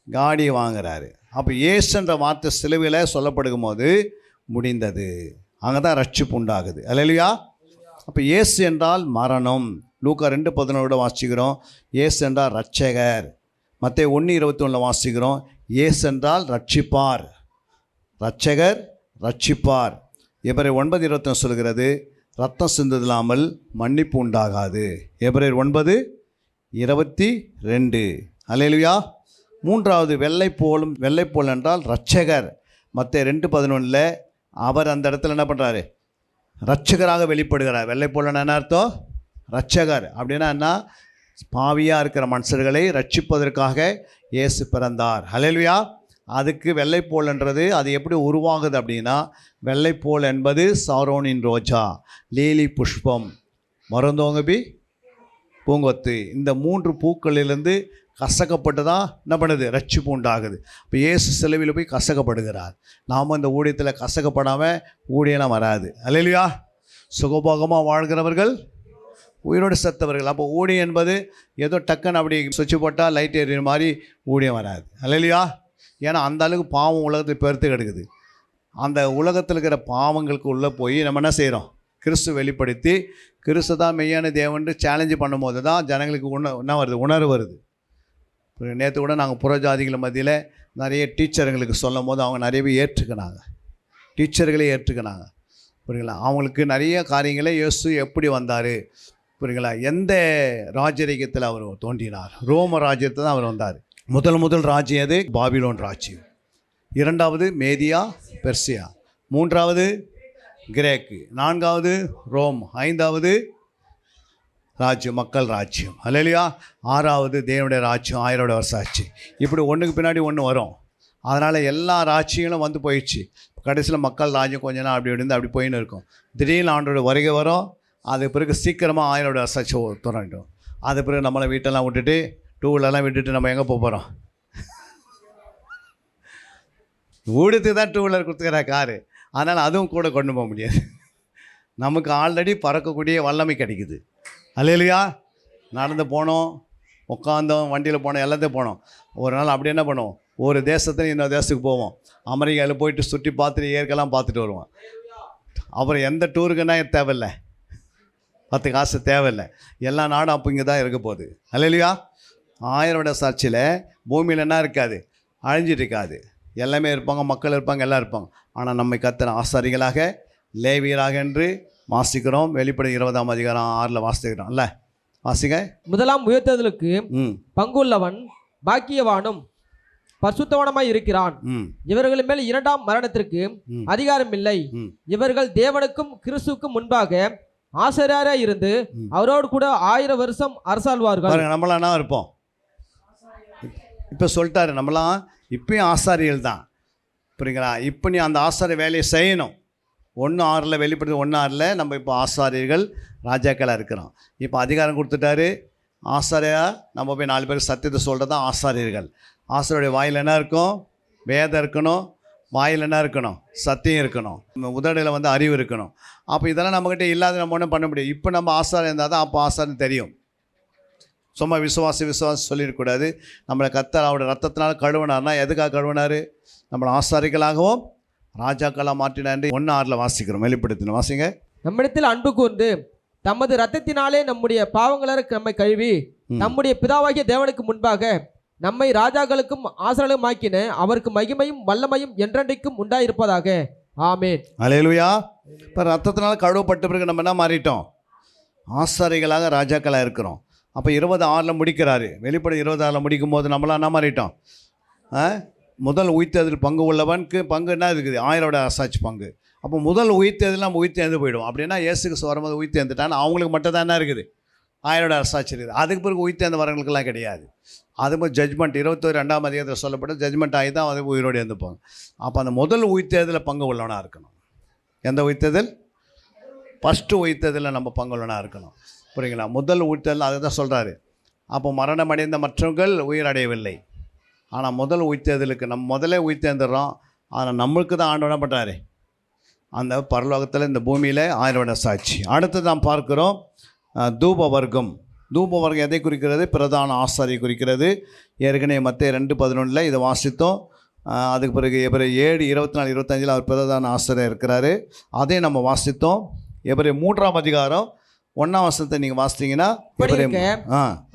காடியை வாங்குறாரு. அப்போ இயேசுன்ற வார்த்தை சிலுவையில் சொல்லப்படுகும் போது முடிந்தது, அங்கே தான் ரட்சிப்பு உண்டாகுது. அல்லேலூயா. அப்போ இயேசு என்றால் மரணம். லூக்கா 2:11 வாசிக்கிறோம், இயேசு என்றால் இரட்சகர். மத்தேயு 1:21 வாசிக்கிறோம், இயேசு என்றால் ரட்சிப்பார். இரட்சகர் ரட்சிப்பார். எபிரேயர் 9:21 சொல்கிறது, ரத்தம் சிந்துதலாமல் மன்னிப்பு உண்டாகாது. எபிரேயர் 9:22. அல்லேலூயா. மூன்றாவது வெள்ளைப்போல் என்றால் இரட்சகர். மத்தேயு 2:11 அவர் அந்த இடத்துல என்ன பண்ணுறாரு? இரட்சகராக வெளிப்படுகிறார். வெள்ளைப்போல் என்ன அர்த்தம்? இரட்சகர் அப்படின்னா என்ன? பாவியாக இருக்கிற மனுஷர்களை ரட்சிப்பதற்காக இயேசு பிறந்தார். அல்லேலூயா. அதுக்கு வெள்ளைப்போல்ன்றது அது எப்படி உருவாகுது அப்படின்னா, வெள்ளைப்போல் என்பது சாரோனின் ரோஜா, லீலி புஷ்பம், மருந்தோங்கபி பூங்கொத்து, இந்த 3 பூக்களிலிருந்து கசக்கப்பட்டு தான் என்ன பண்ணுது? ரட்சிப்பு உண்டாகுது. இப்போ இயேசு சிலுவையில் போய் கசக்கப்படுகிறார். நாம் இந்த ஊழியத்தில் கசக்கப்படாமல் ஊழியெல்லாம் வராது. அல்லேலூயா. சுகபோகமாக வாழ்கிறவர்கள் உயிரோடு செத்தவர்கள். அப்போ ஊழியம் என்பது ஏதோ டக்குன்னு அப்படி சுவிட்ச் போட்டால் லைட் எறிகிற மாதிரி ஊழியம் வராது. அல்லேலூயா. ஏன்னா அந்த அளவுக்கு பாவம் உலகத்தை பெருத்து கிடக்குது. அந்த உலகத்தில் இருக்கிற பாவங்களுக்கு உள்ளே போய் நம்ம என்ன செய்கிறோம்? கிறிஸ்து வெளிப்படுத்தி கிறிஸ்து தான் மெய்யான தேவன் சேலஞ்சு பண்ணும்போது தான் ஜனங்களுக்கு என்ன வருது? உணர்வு வருது. நேற்று கூட நாங்கள் புறஜாதிகள் மத்தியில் நிறைய டீச்சருங்களுக்கு சொல்லும் போது அவங்க நிறைய பேர் ஏற்றுக்கினாங்க. டீச்சர்களே ஏற்றுக்கினாங்க. புரியுங்களா? அவங்களுக்கு நிறைய காரியங்களை இயேசு எப்படி வந்தார், புரியுங்களா? எந்த ராஜரீகத்தில் அவர் தோன்றினார்? ரோம ராஜ்யத்தை தான் அவர் வந்தார். முதல் ராஜ்யம் எது? பாபிலோன் ராஜ்யம். 2வது மேதியா பெர்சியா, 3வது கிரேக்கு, 4வது ரோம், 5வது ராஜ்யம் மக்கள் ராஜ்யம். அல்லேலூயா. 6வது தேவனுடைய ராஜ்யம் 1000 வருஷம் ஆச்சு. இப்படி ஒன்றுக்கு பின்னாடி ஒன்று வரும். அதனால் எல்லா ராஜ்யங்களும் வந்து போயிடுச்சு. கடைசியில் மக்கள் ராஜ்யம் கொஞ்ச நாள் அப்படி இருந்து அப்படி போயின்னு இருக்கும். திடீர்னு ஆண்டோட வருகை வரும். அது பிறகு சீக்கிரமாக 1000 வருஷம் ஆச்சு தொடங்கிட்டோம். அது பிறகு நம்மளை வீட்டெல்லாம் விட்டுட்டு, 2 வீலர்லாம் விட்டுட்டு நம்ம எங்கே போகிறோம்? ஊடத்துக்கு தான் 2 வீலர் கொடுத்துக்கிற காரு. அதனால் அதுவும் கூட கொண்டு போக முடியாது. நமக்கு ஆல்ரெடி பறக்கக்கூடிய வல்லமை கிடைக்குது. அல்லேலூயா. நடந்து போனோம், உட்காந்தோம், வண்டியில் போனோம், எல்லாத்தையும் போனோம். ஒரு நாள் அப்படி என்ன பண்ணுவோம்? ஒரு தேசத்தில் இன்னொரு தேசத்துக்கு போவோம். அமெரிக்காவில் போயிட்டு சுற்றி பார்த்துட்டு இயற்கைலாம் பார்த்துட்டு வருவோம். அப்புறம் எந்த டூருக்குன்னா தேவையில்லை, 10 காசு தேவையில்லை. எல்லா நாடும் அப்போ இங்கே தான் இருக்க போகுது. அல்லேலூயா. 1000 வருட சாட்சியில் பூமியில் என்ன இருக்காது? அழிஞ்சிட்டு இருக்காது. எல்லாமே இருப்பாங்க, மக்கள் இருப்பாங்க, எல்லாம் இருப்பாங்க. ஆனால் நம்மை கர்த்தர் ஆசாரிகளாக லேவியராக என்று வாசிக்கிறோம். வெளிப்படையும் 20ஆம் அதிகாரம் 6 வாசிக்கிறோம். இல்லை வாசிங்க. முதலாம் உயர்த்துதலுக்கு பங்குள்ளவன் பாக்கியவானும் பரிசுத்தவானுமாய் இருக்கிறான். இவர்களின் மேல் 2ஆம் மரணத்திற்கு அதிகாரம் இல்லை. இவர்கள் தேவனுக்கும் கிறிஸ்துவுக்கும் முன்பாக ஆசாரியராய் இருந்து அவரோடு கூட 1000 வருஷம் அரசாள்வார்கள். நம்மளாம் என்ன இருப்போம்? இப்போ சொல்லிட்டாரு, நம்மளாம் இப்பயும் ஆசாரியர்கள் தான். புரியுங்களா? இப்போ நீ அந்த ஆசாரிய வேலையை செய்யணும். 1:6 வெளிப்படுது. 1:6 நம்ம இப்போ ஆசாரியர்கள் ராஜாக்களாக இருக்கிறோம். இப்போ அதிகாரம் கொடுத்துட்டாரு. ஆசாரியா நம்ம போய் 4 பேருக்கு சத்தியத்தை சொல்கிறது தான் ஆசாரியர்கள். ஆசாரியுடைய வாயில் என்ன இருக்கும்? வேதம் இருக்கணும். வாயில் என்ன இருக்கணும்? சத்தியம் இருக்கணும். உதடில் வந்து அறிவு இருக்கணும். அப்போ இதெல்லாம் நம்மக்கிட்ட இல்லாத நம்ம ஒன்றும் பண்ண முடியும். இப்போ நம்ம ஆசாரம் இருந்தால் தான் அப்போ ஆசாரம் தெரியும். சும்மா விசுவாசம் சொல்லிடக்கூடாது. நம்மளை கர்த்தர் அவருடைய ரத்தத்தினால் கழுவினார்னா எதுக்காக கழுவினார்? நம்மளை ஆசாரிகளாகவும் ராஜாக்களாக மாற்றினார். 1:6 வாசிக்கிறோம். வெளிப்படுத்தின வாசிங்க. நம்மிடத்தில் அன்பு கூர்ந்து தமது ரத்தத்தினாலே நம்முடைய பாவங்களுக்கு நம்மை கழுவி நம்முடைய பிதாவாகிய தேவனுக்கு முன்பாக நம்மை ராஜாக்களுக்கும் ஆசாரியர்களும் ஆக்கின அவருக்கு மகிமையும் வல்லமையும் என்றென்றைக்கும் உண்டாயிருப்பதாக. ஆமென். அல்லேலூயா. இப்போ ரத்தத்தினால கழுவப்பட்ட பிறகு நம்ம என்ன மாறிட்டோம்? ஆசாரிகளாக ராஜாக்களாக இருக்கிறோம். அப்போ 20:6 முடிக்கிறாரு. வெளிப்படை 20:6 முடிக்கும் போது நம்மளாம் என்ன மாறிட்டோம்? முதல் உயிர்த்ததில் பங்கு உள்ளவனுக்கு பங்கு என்ன இருக்குது? 1000 வருட அரசாட்சி பங்கு. அப்போ முதல் உயிர்த்ததில் நம்ம உயிர்த்தேர்ந்து போயிடுவோம். அப்படின்னா இயேசுக்கு வரும்போது உயிர்த்தேர்ந்துட்டான்னு அவங்களுக்கு மட்டும் தான் என்ன இருக்குது? 1000 வருட அரசாட்சி இருக்குது. அதுக்கு பிறகு உயிர்த்தேர்ந்த வரவங்களுக்கெல்லாம் கிடையாது. அது மாதிரி ஜட்மெண்ட் 22ஆம் அதிகாரத்தில் சொல்லப்பட்ட ஜட்மெண்ட் ஆகி தான் அது உயிரோடு இருந்துப்பாங்க. அப்போ அந்த முதல் உயிர்த்தேர்தலில் பங்கு உள்ளவனாக இருக்கணும். எந்த உயிர்த்தேர்தல்? ஃபஸ்ட்டு உயிர்த்தேர்தலில் நம்ம பங்கு உள்ளவனாக இருக்கணும். புரியுங்களா? முதல் உயிர்த்தேர்தல் அதை தான் சொல்கிறாரு. அப்போ மரணம் அடைந்த மற்றவர்கள் உயிரடையவில்லை. ஆனால் முதல் உயிர்த்தேர்தலுக்கு நம்ம முதலே உயிர்த்தேர்ந்துடுறோம். ஆனால் நம்மளுக்கு தான் ஆண்டவன் என்ன பண்ணுறாரு? அந்த பரலோகத்தில் இந்த பூமியில் 1000 வருட சாட்சி. அடுத்து நாம் பார்க்குறோம் தூப வர்க்கம். தூப வர்க்கம் எதை குறிக்கிறது? பிரதான ஆசாரியை குறிக்கிறது. ஏற்கனவே மத்தேயு 2:11 இதை வாசித்தோம். அதுக்கு பிறகு 7:24-25 அவர் பிரதான ஆசாரியர் இருக்கிறாரு. அதை நம்ம வாசித்தோம். எபிரேயர் 3ஆம் அதிகாரம் 1ஆம் வசனத்தை நீங்கள் வாசித்தீங்கன்னா,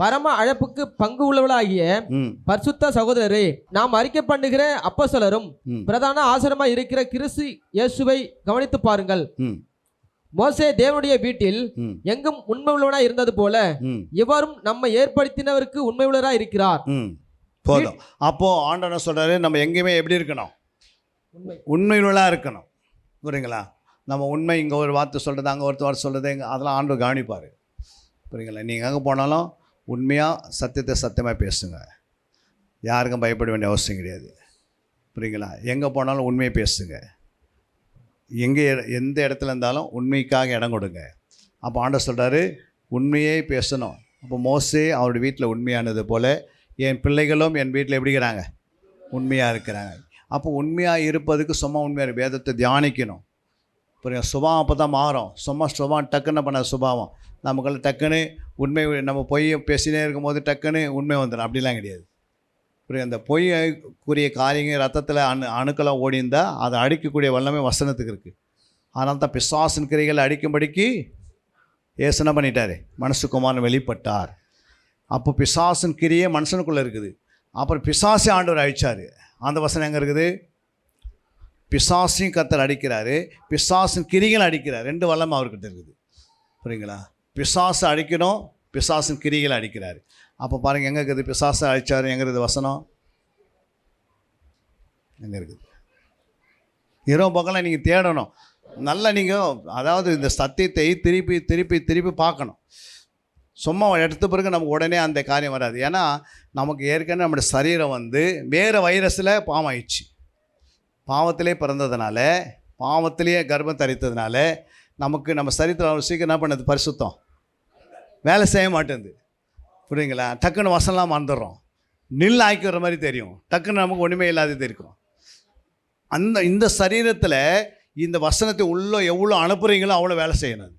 பரம அழைப்புக்கு பங்கு உள்ளவளாகிய பரிசுத்த சகோதரரே, நாம் அறிக்கை பண்ணுகிற அப்போஸ்தலரும் பிரதான ஆசிரியமாய் இருக்கிற கிறிஸ்து இயேசுவை கவனித்து பாருங்கள். மோசே தேவனுடைய வீட்டில் எங்கும் உண்மை உள்ளவனாய் இருந்தது போல இவரும் நம்மை ஏற்படுத்தினவருக்கு உண்மை உள்ளவராய் இருக்கிறார். போதும். அப்போ ஆண்டவர் சொல்றாரு, நம்ம எங்கேயுமே எப்படி இருக்கணும்? உண்மையுள்ளவர்களாக இருக்கணும். புரியுங்களா? நம்ம உண்மை இங்கே ஒரு வார்த்தை சொல்கிறது, அங்கே ஒரு வார்த்தை சொல்கிறது, அதெல்லாம் ஆண்டவர் கவனிப்பார். புரியுங்களா? நீங்கள் எங்கே போனாலும் உண்மையாக சத்தியத்தை சத்தியமாக பேசுங்க. யாருக்கும் பயப்பட வேண்டிய அவசியம் கிடையாது. புரியுங்களா? எங்கே போனாலும் உண்மையை பேசுங்க. எந்த இடத்துல இருந்தாலும் உண்மைக்காக இடம் கொடுங்க. அப்போ ஆண்டவர் சொல்கிறாரு, உண்மையே பேசணும். அப்போ மோசே அவருடைய வீட்டில் உண்மையானது போல் என் பிள்ளைகளும் என் வீட்டில் எப்படி இருக்கிறாங்க? உண்மையாக இருக்கிறாங்க. அப்போ உண்மையாக இருப்பதுக்கு சும்மா உண்மையாக வேதத்தை தியானிக்கணும். புரியுங்க? சுபாவம் அப்போ தான் மாறும். சுபாவம் டக்குன்னு பண்ண சுபாவம் நமக்குள்ள டக்குன்னு உண்மை, நம்ம பொய் பேசினே இருக்கும்போது டக்குன்னு உண்மை வந்துடும். அப்படிலாம் கிடையாது. புரியுங்க? அந்த பொய்க்குரிய காரியங்கள் ரத்தத்தில் அணுக்கெல்லாம் ஓடி இருந்தால் அதை அடிக்கக்கூடிய வல்லமை வசனத்துக்கு இருக்குது. அதனால தான் பிசாசின் கிரைகளை அடிக்கும்படிக்கு இயேசு என்ன பண்ணிட்டார்? மனுஷகுமாரன் வெளிப்பட்டார். அப்போ பிசாசின் கிரியே மனுஷனுக்குள்ளே இருக்குது. அப்புறம் பிசாசி ஆண்டவர் அழிச்சார். அந்த வசனம் எங்கே இருக்குது? பிசாசையும் கர்த்தர் அடிக்கிறாரு, பிசாசின் கிரிகள் அடிக்கிறார். 2 வல்லமை அவர்கிட்ட இருக்குது. புரியுங்களா? பிசாசை அடிக்கணும், பிசாசின் கிரிகளை அடிக்கிறாரு. அப்போ பாருங்கள் எங்கே இருக்குது? பிசாசை அழிச்சார். எங்கே இருக்குது வசனம்? எங்கே இருக்குது? இரவு பக்கம்லாம் நீங்கள் தேடணும். நல்லா நீங்கள் அதாவது இந்த சத்தியத்தை திருப்பி திருப்பி திருப்பி பார்க்கணும். சும்மா எடுத்த பிறகு நமக்கு உடனே அந்த காரியம் வராது. ஏன்னா நமக்கு ஏற்கனவே நம்முடைய சரீரம் வேறு வைரஸில் பாவமாயிடுச்சு. பாவத்திலே பிறந்ததுனால, பாவத்திலேயே கர்ப்பம் தரித்ததுனால நமக்கு நம்ம சரீரத்தில் சீக்கிரம் என்ன பண்ணுது? பரிசுத்தம் வேலை செய்ய மாட்டேங்குது. புரியுங்களா? டக்குன்னு வசனம்லாம் மறந்துடுறோம். நில் ஆக்கிற மாதிரி தெரியும், டக்குன்னு நமக்கு ஒன்றுமே இல்லாத தெரியும். இந்த சரீரத்தில் இந்த வசனத்தை உள்ளே எவ்வளோ அனுப்புகிறீங்களோ அவ்வளோ வேலை செய்யணும்.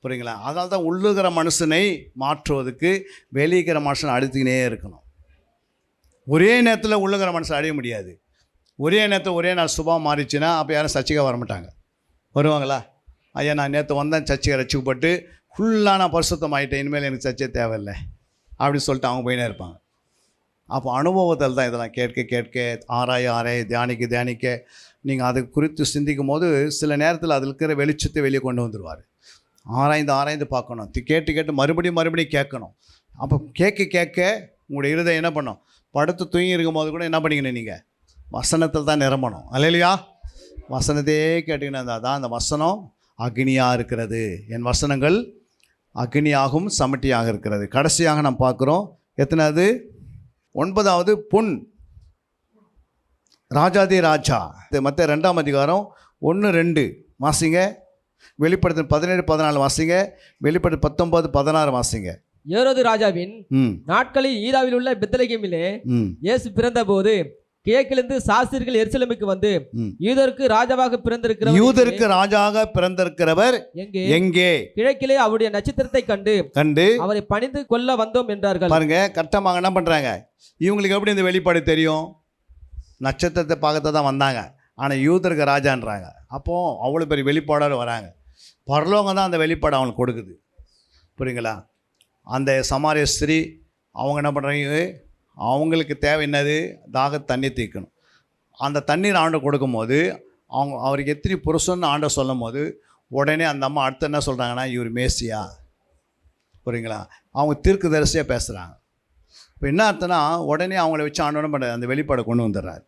புரியுங்களா? அதனால தான் உள்ளுகிற மனுஷனை மாற்றுவதற்கு வெளியிக்கிற மனுஷனை அடித்துக்கினே இருக்கணும். ஒரே நேரத்தில் உள்ளுகிற மனுஷன் அடைய முடியாது. ஒரே நேரத்தில் ஒரே நாள் சுபாவம் மாறிச்சுன்னா அப்போ யாரும் சர்ச்சைக்காக வரமாட்டாங்க. வருவாங்களா? ஐயா நான் நேற்று வந்தேன், சர்ச்சையை ரசிக்கப்பட்டு ஃபுல்லாக நான் பரிசுத்தம் ஆகிட்டேன், இனிமேல் எனக்கு சர்ச்சை தேவையில்லை அப்படின்னு சொல்லிட்டு அவங்க போயினே இருப்பாங்க. அப்போ அனுபவத்தில் தான் இதெல்லாம் கேட்க கேட்க, ஆராய தியானிக்க தியானிக்க நீங்கள் அதை குறித்து சிந்திக்கும் போது சில நேரத்தில் அதில் இருக்கிற வெளிச்சத்தை வெளியே கொண்டு வந்துடுவார். ஆராய்ந்து பார்க்கணும். கேட்டு கேட்டு மறுபடியும் கேட்கணும். அப்போ கேட்க உங்களுடைய இருதயம் என்ன பண்ணும்? படுத்து தூங்கி இருக்கும் போது கூட என்ன பண்ணிக்கணும்? நீங்கள் வசனத்தில் தான் நிரம்பணும். அல்லேலூயா. வசனத்தையே கேட்டிங்கன்னா தான் அந்த வசனம் அக்னியாக இருக்கிறது. என் வசனங்கள் அக்னியாகவும் சமட்டியாக இருக்கிறது. கடைசியாக நாம் பார்க்குறோம். எத்தனாவது? 9வது பொன் ராஜாதி ராஜா. மற்ற 2ஆம் அதிகாரம் 1-2 வாசிங்க. வெளிப்படுத்தல் 17-14 வாசிங்க. வெளிப்படுத்தல் 19-16 வாசிங்க. ஏரோது ராஜாவின் நாட்களில் ஈதாவில் உள்ள பெத்லகேமிலே இயேசு பிறந்த போது கிழக்கிலிருந்து சாஸ்திரிகள் எருசலேமுக்கு வந்து யூதருக்கு ராஜாவாக பிறந்திருக்கிறவர் எங்கே? கிழக்கிலே அவருடைய நட்சத்திரத்தை கண்டு அவரை பணிந்து கொள்ள வந்தோம் என்றார்கள். பாருங்க, கட்டமாக என்ன பண்றாங்க? இவங்களுக்கு எப்படி இந்த வெளிப்பாடு தெரியும்? நட்சத்திரத்தை பார்க்கத்தான் தான் வந்தாங்க. ஆனால் யூதருக்கு ராஜான்றாங்க. அப்போ அவ்வளோ பெரிய வெளிப்பாடோடு வராங்க. பரலோகம் தான் அந்த வெளிப்பாடு அவங்களுக்கு கொடுக்குது. புரியுங்களா? அந்த சமாரிய ஸ்திரீ அவங்க என்ன பண்ணுறாங்க? அவங்களுக்கு தேவை என்னது? தாக தண்ணீர் தீர்க்கணும். அந்த தண்ணீர் ஆண்டை கொடுக்கும்போது அவருக்கு எத்தனை புருஷன்னு ஆண்டை சொல்லும் போது உடனே அந்த அம்மா அடுத்து என்ன சொல்கிறாங்கன்னா, இவர் மேசியா. புரியுங்களா? அவங்க தீர்க்கதரிசியாக பேசுகிறாங்க. இப்போ என்ன அர்த்தம்னா, உடனே அவங்கள வச்சு ஆண்டோன்னு பண்ணுற அந்த வெளிப்பாடை கொண்டு வந்துடுறாரு.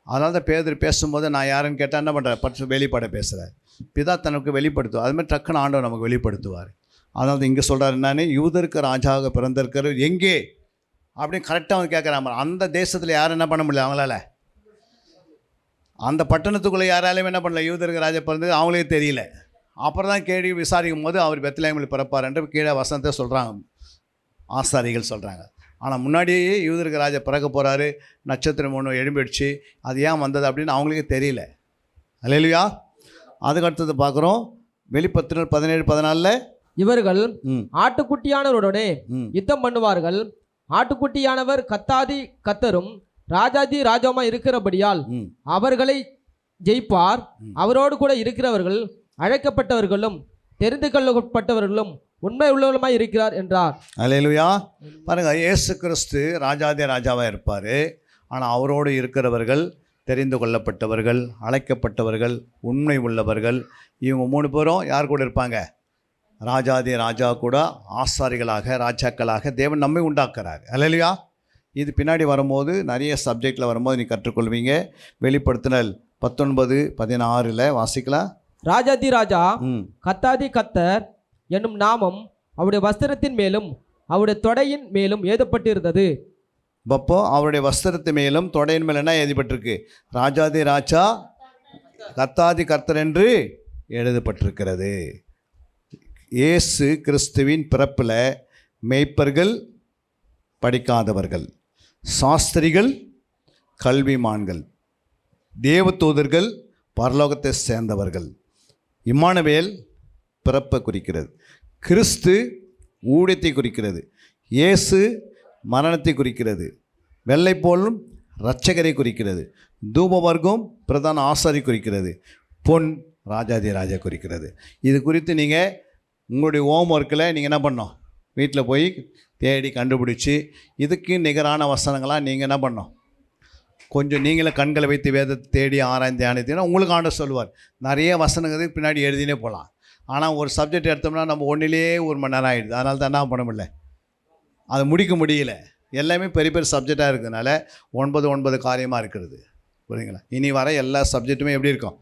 அதனால தான் பேதர் பேசும்போது நான் யாருன்னு கேட்டால் என்ன பண்ணுறாரு? பற்று வெளிப்பாடை பேசுகிறார். பிதா தனக்கு வெளிப்படுத்துவார். அதுமாதிரி டக்குன்னு ஆண்டவர் நமக்கு வெளிப்படுத்துவார். அதனால தான் இங்கே சொல்கிறார் என்னன்னு, யூதருக்கு ராஜாவாக பிறந்திருக்கிறவர் எங்கே அப்படின்னு கரெக்டாக வந்து கேட்குறாங்க. அந்த தேசத்தில் யாரும் என்ன பண்ண முடியல அவங்களால. அந்த பட்டணத்துக்குள்ளே யாராலையும் என்ன பண்ணல, யூதருக்கு ராஜா பிறந்தது அவங்களே தெரியல. அப்புறம் தான் கேள்வி விசாரிக்கும் போது அவர் பெத்லகேமில் பிறப்பார் என்று கீழே வசனத்தை சொல்கிறாங்க, ஆசாரிகள் சொல்கிறாங்க. ஆனால் முன்னாடியே யூதருக்கு ராஜா பிறக்க போகிறாரு, நட்சத்திரம் ஒன்று எழும்பிடுச்சு, அது ஏன் வந்தது அப்படின்னு அவங்களுக்கே தெரியல. அல்லேலூயா. அதுக்கு அடுத்தது பார்க்குறோம். வெளிப்படுத்தல் 17-14 இவர்கள் ஆட்டுக்குட்டியானவருடனே யுத்தம் பண்ணுவார்கள். ஆட்டுக்குட்டியானவர் கத்தாதி கத்தரும் ராஜாதி ராஜாவுமா இருக்கிறபடியால் அவர்களை ஜெயிப்பார். அவரோடு கூட இருக்கிறவர்கள் அழைக்கப்பட்டவர்களும் தெரிந்து கொள்ளப்பட்டவர்களும் உண்மை உள்ளவர்களுமாய் இருக்கிறார் என்றார். அல்லேலூயா. பாருங்க, இயேசு கிறிஸ்து ராஜாதி ராஜாவாக இருப்பார். ஆனால் அவரோடு இருக்கிறவர்கள் தெரிந்து கொள்ளப்பட்டவர்கள், அழைக்கப்பட்டவர்கள், உண்மை உள்ளவர்கள். இவங்க 3 பேரும் யார் கூட இருப்பாங்க? ராஜாதி ராஜா கூட ஆசாரிகளாக, ராஜாக்களாக தேவன் நம்மை உண்டாக்குறார். அல்லேலூயா. இது பின்னாடி வரும்போது நிறைய சப்ஜெக்டில் வரும்போது நீ கற்றுக்கொள்வீங்க. வெளிப்படுத்தினல் 19:16 வாசிக்கலாம். ராஜாதி ராஜா கத்தாதி கத்தர் என்னும் நாமம் அவருடைய வஸ்திரத்தின் மேலும் அவருடைய தொடையின் மேலும் எழுதப்பட்டிருந்தது. அப்போ அவருடைய வஸ்திரத்து மேலும் தொடையின் மேலும் என்ன எழுதப்பட்டிருக்கு? ராஜாதி ராஜா கத்தாதி கர்த்தர் என்று எழுதப்பட்டிருக்கிறது. இயேசு கிறிஸ்துவின் பிறப்பில் மேய்ப்பர்கள் படிக்காதவர்கள், சாஸ்திரிகள் கல்விமான்கள், தேவதூதர்கள் பரலோகத்தை சேர்ந்தவர்கள். இம்மானுவேல் பிறப்பை குறிக்கிறது, கிறிஸ்து ஊழியத்தை குறிக்கிறது, இயேசு மரணத்தை குறிக்கிறது, வெள்ளை போலும் இரட்சகரை குறிக்கிறது, தூபவர்க்கம் பிரதான ஆசாரி குறிக்கிறது, பொன் ராஜாதி ராஜா குறிக்கிறது. இது குறித்து நீங்கள் உங்களுடைய ஹோம் ஒர்க்கில் நீங்கள் என்ன பண்ணணும்? வீட்டில் போய் தேடி கண்டுபிடிச்சி இதுக்கு நிகரான வசனங்களாக நீங்கள் என்ன பண்ணணும்? கொஞ்சம் நீங்களே கண்களை வைத்து வேதத்தை தேடி ஆராய்ந்து தியானித்தீங்கன்னா உங்களுக்கு ஆண்டவர் சொல்லுவார். நிறைய வசனங்களுக்கு பின்னாடி எழுதினே போகலாம். ஆனால் ஒரு சப்ஜெக்ட் எடுத்தோம்னா நம்ம ஒன்றிலேயே 1 மணி நேரம் ஆகிடுது. அதனால தான் என்ன பண்ண முடியல, அதை முடிக்க முடியல. எல்லாமே பெரிய பெரிய சப்ஜெக்டாக இருக்கிறதுனால 9 காரியமாக இருக்கிறது. புரியுங்களா? இனி வர எல்லா சப்ஜெக்ட்டுமே எப்படி இருக்கும்?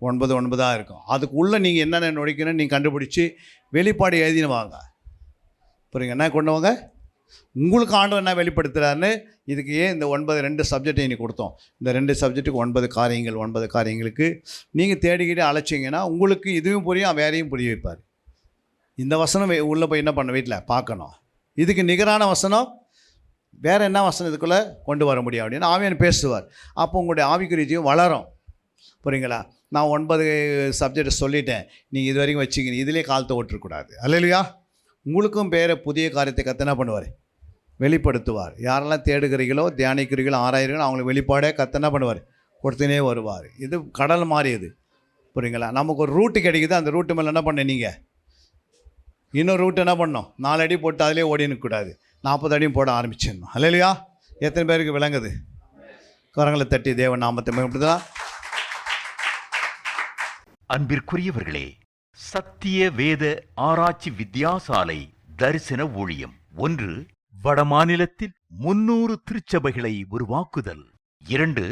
9 இருக்கும். அதுக்குள்ளே நீங்கள் என்னென்ன நுழைக்கணும்னு நீங்கள் கண்டுபிடிச்சி வெளிப்பாடு எழுதினு வாங்க. புரியுங்க? என்ன கொண்டு வாங்க. உங்களுக்கு ஆண்டவர் என்ன வெளிப்படுத்துகிறாருன்னு இதுக்கு ஏன் இந்த 2 சப்ஜெக்டை இனி கொடுத்தோம். இந்த 2 சப்ஜெக்ட்டுக்கு 9 காரியங்களுக்கு நீங்கள் தேடிக்கிட்டே அழைச்சிங்கன்னா உங்களுக்கு இதுவும் புரியும், வேறையும் புரிய வைப்பார். இந்த வசனம் உள்ளே போய் என்ன பண்ண வீட்டில் பார்க்கணும். இதுக்கு நிகரான வசனம் வேறு என்ன வசனம் இதுக்குள்ளே கொண்டு வர முடியும் அப்படின்னு ஆவியானவர் பேசுவார். அப்போ உங்களுடைய ஆவிக்குரியத்தையும் வளரும். புரியுங்களா? நான் 9 சப்ஜெக்டை சொல்லிட்டேன், நீங்கள் இது வரைக்கும் வச்சுக்கிங்க, இதிலே காலத்தை ஓட்டக்கூடாது. அல்லேலூயா. உங்களுக்கும் பேரை புதிய காரியத்தை கத்தனை பண்ணுவார், வெளிப்படுத்துவார். யாரெல்லாம் தேடுகிறீங்களோ, தியானிக்கிறீங்களோ, ஆராயிறீங்களோ அவங்களுக்கு வெளிப்பாடே கத்தனை பண்ணுவார், கொடுத்துனே வருவார். இது கடல் மாறியது. புரியுங்களா? நமக்கு ஒரு ரூட்டு கிடைக்குது, அந்த ரூட்டு மேலே என்ன பண்ண நீங்கள் இன்னொரு ரூட்டு என்ன பண்ணணும்? 4 அடி போட்டு அதிலே ஓடினக்கூடாது, 40 அடியும் போட ஆரம்பிச்சிடணும். அல்லேலூயா. எத்தனை பேருக்கு விளங்குது? கரங்களை தட்டி தேவன் நாமத்தை மேம்படுத்தலாம். அன்பிற்குரியவர்களே, சத்திய வேத ஆராய்ச்சி வித்தியாசாலை தரிசன ஊழியம் 1. வடமாநிலத்தில் 300 திருச்சபைகளை உருவாக்குதல். 2.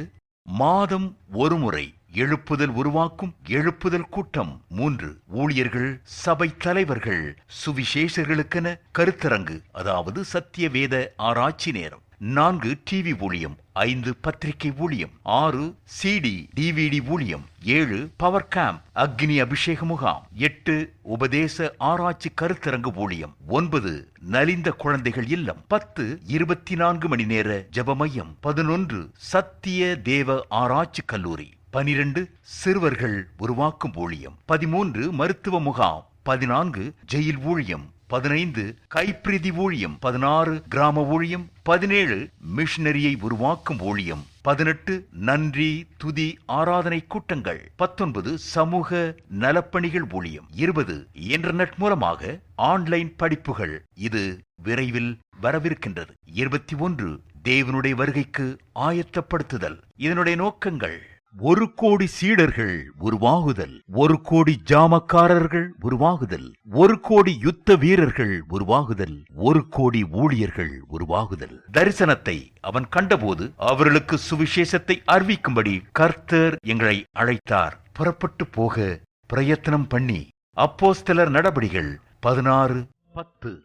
மாதம் ஒருமுறை எழுப்புதல் உருவாக்கும் எழுப்புதல் கூட்டம். 3. ஊழியர்கள், சபை தலைவர்கள், சுவிசேஷர்களுக்கென கருத்தரங்கு, அதாவது சத்திய வேத ஆராய்ச்சி நேரம். 4. டிவி ஊழியம். 5. பத்திரிகை ஊழியம். 6. CD DVD ஊழியம். 7. பவர் கேம்ப் அக்னி அபிஷேக முகாம். 8. உபதேச ஆராய்ச்சி கருத்தரங்கு ஊழியம். 9. நலிந்த குழந்தைகள் இல்லம். 10. 24 மணி நேர ஜெப மையம். 11. சத்திய தேவ ஆராய்ச்சி கல்லூரி. 12. சிறுவர்கள் உருவாக்கும் ஊழியம். 13. மருத்துவ முகாம். 14. ஜெயில் ஊழியம். 15. கைப்பிரதி ஊழியம். 16. கிராம ஊழியம். 17. மிஷனரியை உருவாக்கும் ஊழியம். 18. நன்றி துதி ஆராதனை கூட்டங்கள். 19. சமூக நலப்பணிகள் ஊழியம். 20. இன்டர்நெட் மூலமாக ஆன்லைன் படிப்புகள். இது விரைவில் வரவிருக்கின்றது. 21. தேவனுடைய வருகைக்கு ஆயத்தப்படுத்துதல். இதனுடைய நோக்கங்கள்: 1 கோடி சீடர்கள் உருவாகுதல், 1 கோடி ஜாமக்காரர்கள் உருவாகுதல், 1 கோடி யுத்த வீரர்கள் உருவாகுதல், 1 கோடி ஊழியர்கள் உருவாகுதல். தரிசனத்தை அவன் கண்டபோது அவர்களுக்கு சுவிசேஷத்தை அறிவிக்கும்படி கர்த்தர் எங்களை அழைத்தார். புறப்பட்டு போக பிரயத்தனம் பண்ணி. அப்போஸ்தலர் நடபடிகள் 16:10.